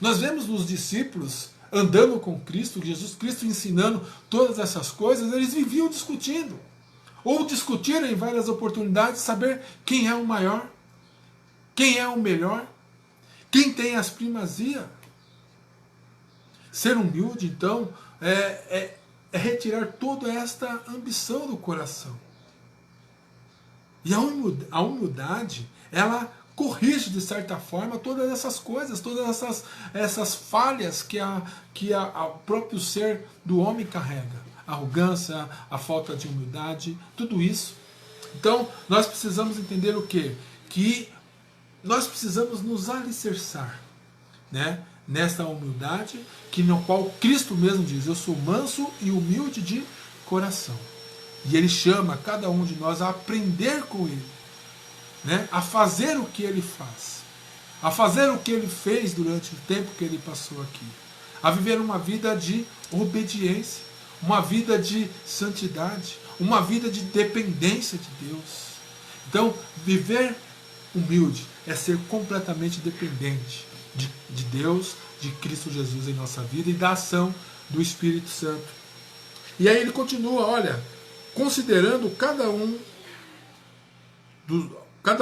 A: Nós vemos os discípulos andando com Cristo, Jesus Cristo ensinando todas essas coisas, eles viviam discutindo. Ou discutiram em várias oportunidades saber quem é o maior, quem é o melhor, quem tem as primazia. Ser humilde, então, é retirar toda esta ambição do coração. E a humildade, ela corrige, de certa forma, todas essas coisas, todas essas falhas que o próprio ser do homem carrega. A arrogância, a falta de humildade, tudo isso. Então, nós precisamos entender o quê? Que nós precisamos nos alicerçar, né, nesta humildade, no qual Cristo mesmo diz, eu sou manso e humilde de coração. E Ele chama cada um de nós a aprender com Ele, né, a fazer o que Ele faz, a fazer o que Ele fez durante o tempo que Ele passou aqui, a viver uma vida de obediência, uma vida de santidade, uma vida de dependência de Deus. Então, viver humilde é ser completamente dependente de Deus, de Cristo Jesus em nossa vida e da ação do Espírito Santo. E aí ele continua, olha, considerando cada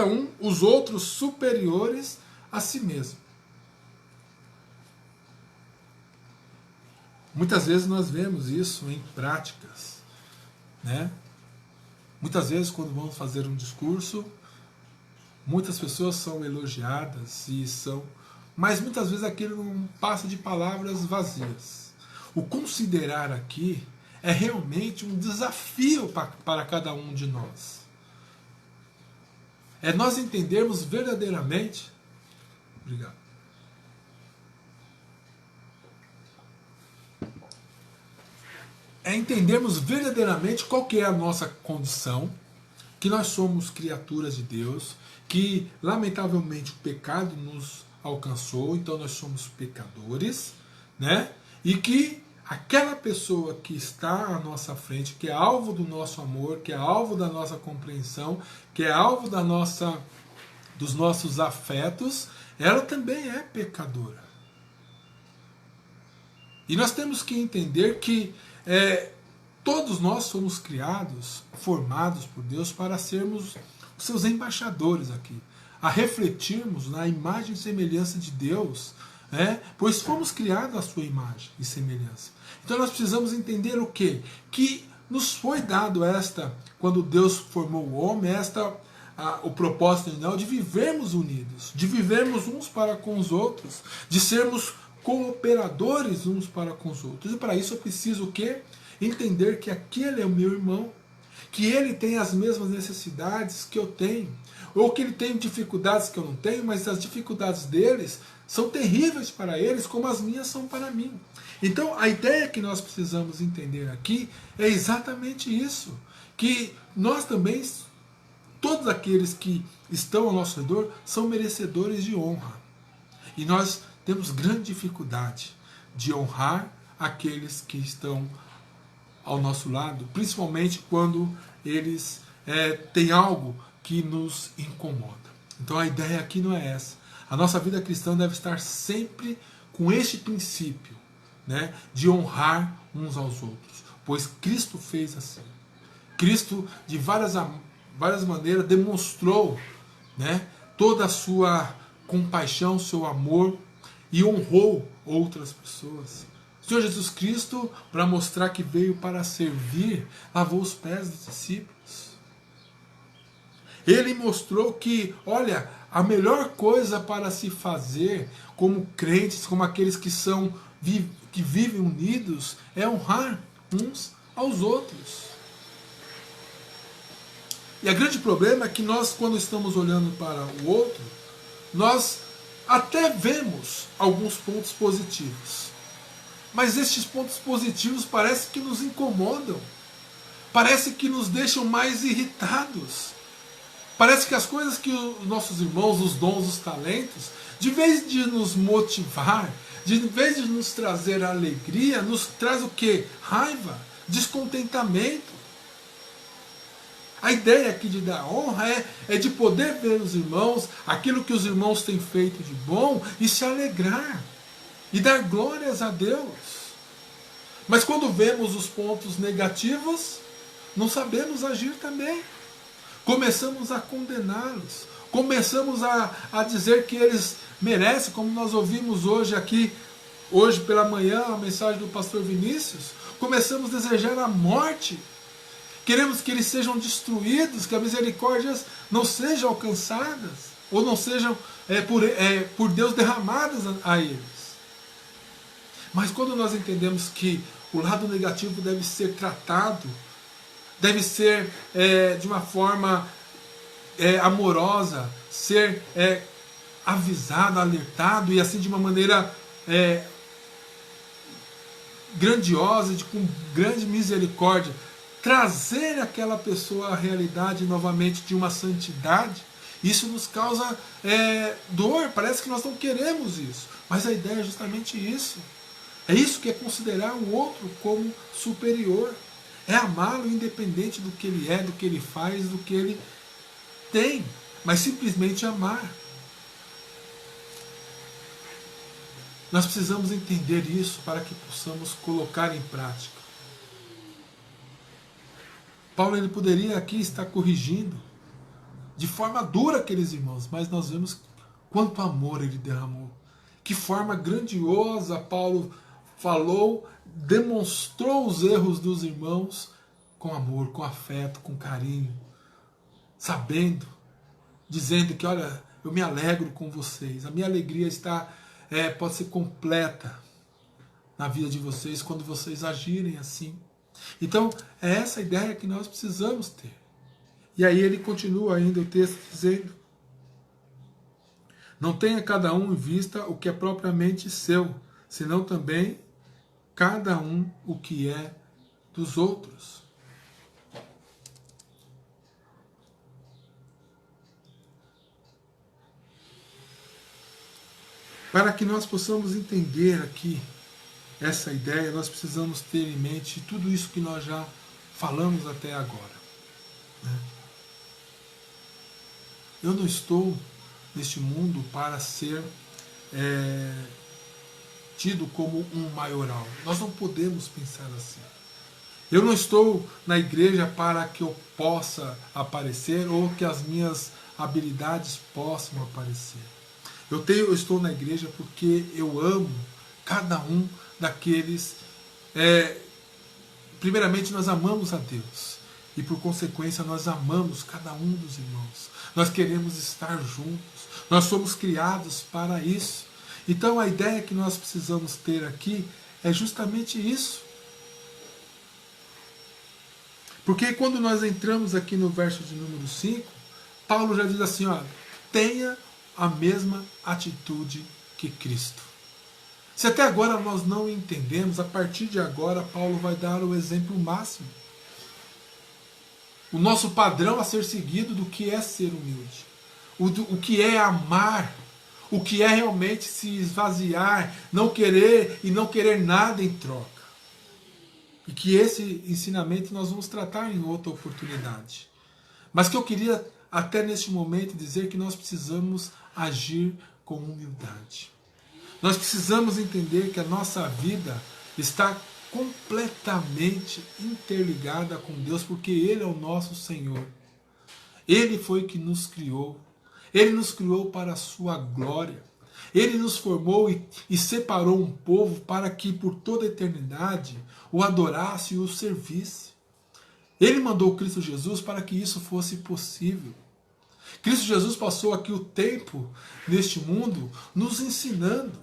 A: um os outros superiores a si mesmo. Muitas vezes nós vemos isso em práticas, né? Muitas vezes quando vamos fazer um discurso, muitas pessoas são elogiadas mas muitas vezes aquilo não passa de palavras vazias. O considerar aqui é realmente um desafio para cada um de nós. É nós entendermos verdadeiramente. Obrigado. É entendermos verdadeiramente qual que é a nossa condição, que nós somos criaturas de Deus, que lamentavelmente o pecado nos alcançou, então nós somos pecadores, né? E que aquela pessoa que está à nossa frente, que é alvo do nosso amor, que é alvo da nossa compreensão, que é alvo dos nossos afetos, ela também é pecadora. E nós temos que entender que todos nós somos criados, formados por Deus para sermos os seus embaixadores aqui, a refletirmos na imagem e semelhança de Deus né? Pois fomos criados à sua imagem e semelhança. Então nós precisamos entender o quê? Que nos foi dado quando Deus formou o homem, o propósito original de vivermos unidos, de vivermos uns para com os outros, de sermos cooperadores uns para com os outros. E para isso eu preciso o quê? Entender que aquele é o meu irmão, que ele tem as mesmas necessidades que eu tenho, ou que ele tem dificuldades que eu não tenho, mas as dificuldades deles são terríveis para eles, como as minhas são para mim. Então a ideia que nós precisamos entender aqui é exatamente isso, que nós também, todos aqueles que estão ao nosso redor, são merecedores de honra. E nós temos grande dificuldade de honrar aqueles que estão ao nosso lado, principalmente quando eles têm algo que nos incomoda. Então a ideia aqui não é essa. A nossa vida cristã deve estar sempre com este princípio, né, de honrar uns aos outros, pois Cristo fez assim. Cristo, de várias maneiras, demonstrou, né, toda a sua compaixão, seu amor, e honrou outras pessoas. O Senhor Jesus Cristo, para mostrar que veio para servir, lavou os pés dos discípulos. Ele mostrou que, olha, a melhor coisa para se fazer como crentes, como aqueles que vivem unidos, é honrar uns aos outros. E o grande problema é que nós, quando estamos olhando para o outro, nós até vemos alguns pontos positivos. Mas estes pontos positivos parece que nos incomodam. Parece que nos deixam mais irritados. Parece que as coisas que os nossos irmãos, os dons, os talentos, de vez de nos motivar, de vez de nos trazer alegria, nos traz o quê? Raiva, descontentamento. A ideia aqui de dar honra é de poder ver os irmãos, aquilo que os irmãos têm feito de bom, e se alegrar, e dar glórias a Deus. Mas quando vemos os pontos negativos, não sabemos agir também. Começamos a condená-los, começamos a dizer que eles merecem, como nós ouvimos hoje pela manhã, a mensagem do pastor Vinícius, começamos a desejar a morte. Queremos que eles sejam destruídos, que as misericórdias não sejam alcançadas, ou não sejam por Deus derramadas a eles. Mas quando nós entendemos que o lado negativo deve ser tratado, deve ser de uma forma amorosa, ser avisado, alertado, e assim de uma maneira grandiosa, com grande misericórdia, trazer aquela pessoa à realidade novamente de uma santidade, isso nos causa dor, parece que nós não queremos isso, mas a ideia é justamente isso. É isso que é considerar o outro como superior, é amá-lo independente do que ele é, do que ele faz, do que ele tem, mas simplesmente amar. Nós precisamos entender isso para que possamos colocar em prática. Paulo, ele poderia aqui estar corrigindo de forma dura aqueles irmãos, mas nós vemos quanto amor ele derramou. Que forma grandiosa Paulo falou, demonstrou os erros dos irmãos com amor, com afeto, com carinho, sabendo, dizendo que, olha, eu me alegro com vocês, a minha alegria pode ser completa na vida de vocês quando vocês agirem assim. Então, é essa ideia que nós precisamos ter. E aí ele continua ainda o texto dizendo: não tenha cada um em vista o que é propriamente seu, senão também cada um o que é dos outros. Para que nós possamos entender aqui essa ideia, nós precisamos ter em mente tudo isso que nós já falamos até agora, né? Eu não estou neste mundo para ser tido como um maioral. Nós não podemos pensar assim. Eu não estou na igreja para que eu possa aparecer ou que as minhas habilidades possam aparecer. Eu estou na igreja porque eu amo cada um daqueles. Primeiramente, nós amamos a Deus. E por consequência, nós amamos cada um dos irmãos. Nós queremos estar juntos. Nós somos criados para isso. Então a ideia que nós precisamos ter aqui é justamente isso. Porque quando nós entramos aqui no verso de número 5, Paulo já diz assim, ó, tenha a mesma atitude que Cristo. Se até agora nós não entendemos, a partir de agora Paulo vai dar o exemplo máximo. O nosso padrão a ser seguido do que é ser humilde. O que é amar. O que é realmente se esvaziar, não querer e não querer nada em troca. E que esse ensinamento nós vamos tratar em outra oportunidade. Mas que eu queria até neste momento dizer que nós precisamos agir com humildade. Nós precisamos entender que a nossa vida está completamente interligada com Deus, porque Ele é o nosso Senhor. Ele foi que nos criou. Ele nos criou para a sua glória. Ele nos formou e separou um povo para que por toda a eternidade o adorasse e o servisse. Ele mandou Cristo Jesus para que isso fosse possível. Cristo Jesus passou aqui o tempo neste mundo nos ensinando.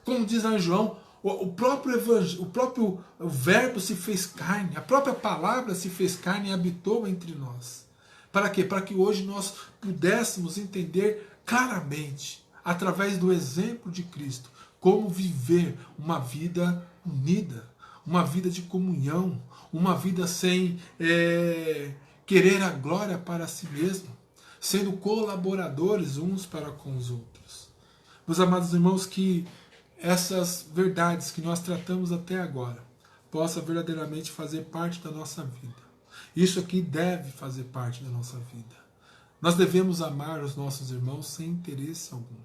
A: Como diz lá em João, o próprio verbo se fez carne, a própria palavra se fez carne e habitou entre nós. Para quê? Para que hoje nós pudéssemos entender claramente, através do exemplo de Cristo, como viver uma vida unida, uma vida de comunhão, uma vida sem querer a glória para si mesmo, sendo colaboradores uns para com os outros. Meus amados irmãos, que essas verdades que nós tratamos até agora possa verdadeiramente fazer parte da nossa vida. Isso aqui deve fazer parte da nossa vida. Nós devemos amar os nossos irmãos sem interesse algum.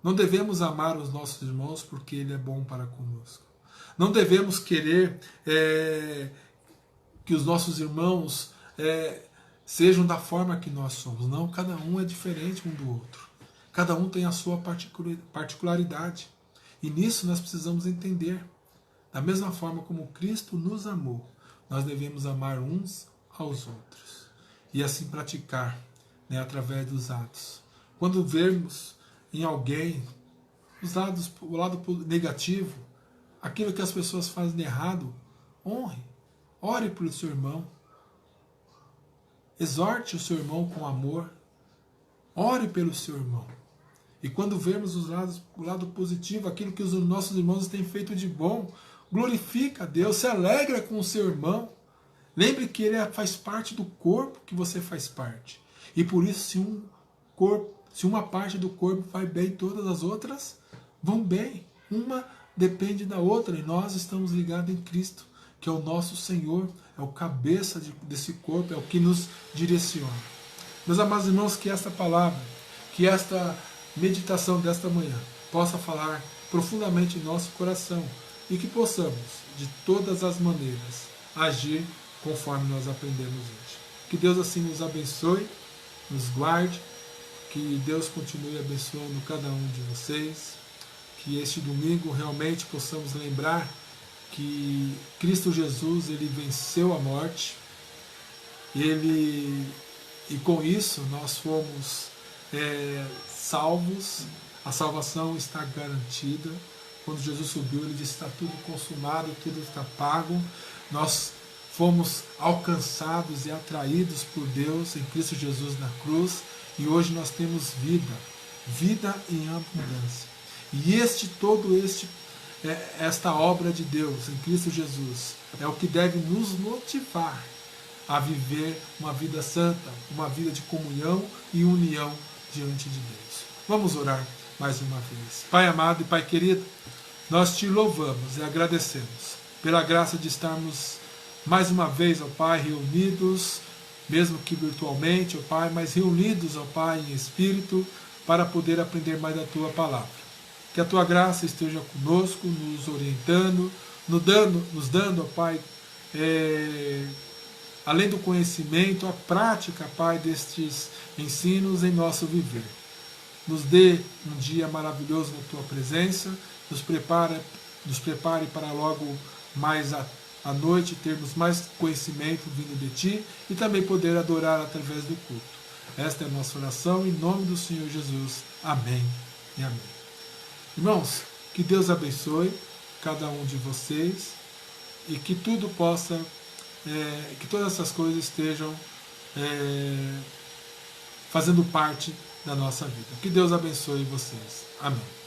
A: Não devemos amar os nossos irmãos porque ele é bom para conosco. Não devemos querer que os nossos irmãos sejam da forma que nós somos. Não, cada um é diferente um do outro. Cada um tem a sua particularidade. E nisso nós precisamos entender. Da mesma forma como Cristo nos amou, nós devemos amar uns aos outros. E assim praticar, através dos atos. Quando vermos em alguém o lado negativo, aquilo que as pessoas fazem de errado, honre. Ore pelo seu irmão. Exorte o seu irmão com amor. Ore pelo seu irmão. E quando vermos o lado positivo, aquilo que os nossos irmãos têm feito de bom, glorifica a Deus, se alegra com o seu irmão. Lembre que ele faz parte do corpo que você faz parte. E por isso, se uma parte do corpo vai bem, todas as outras vão bem. Uma depende da outra. E nós estamos ligados em Cristo, que é o nosso Senhor, é o cabeça desse corpo, é o que nos direciona. Meus amados irmãos, que esta palavra, que esta meditação desta manhã possa falar profundamente em nosso coração e que possamos, de todas as maneiras, agir conforme nós aprendemos hoje. Que Deus assim nos abençoe, nos guarde, que Deus continue abençoando cada um de vocês, que este domingo realmente possamos lembrar que Cristo Jesus, ele venceu a morte, e com isso nós fomos salvos, a salvação está garantida. Quando Jesus subiu, ele disse: está tudo consumado, tudo está pago. Nós fomos alcançados e atraídos por Deus em Cristo Jesus na cruz, e hoje nós temos vida em abundância. E esta obra de Deus em Cristo Jesus é o que deve nos motivar a viver uma vida santa, uma vida de comunhão e união diante de Deus. Vamos orar mais uma vez. Pai amado e Pai querido, nós te louvamos e agradecemos pela graça de estarmos mais uma vez, ó Pai, reunidos, mesmo que virtualmente, ó Pai, mas reunidos, ó Pai, em espírito, para poder aprender mais da Tua palavra. Que a Tua graça esteja conosco, nos orientando, nos dando, ó Pai, além do conhecimento, a prática, Pai, destes ensinos em nosso viver. nos dê um dia maravilhoso na tua presença, nos prepare para logo mais à noite termos mais conhecimento vindo de ti e também poder adorar através do culto. Esta é a nossa oração, em nome do Senhor Jesus. Amém e amém. Irmãos, que Deus abençoe cada um de vocês e que tudo possa, que todas essas coisas estejam fazendo parte da nossa vida. Que Deus abençoe vocês. Amém.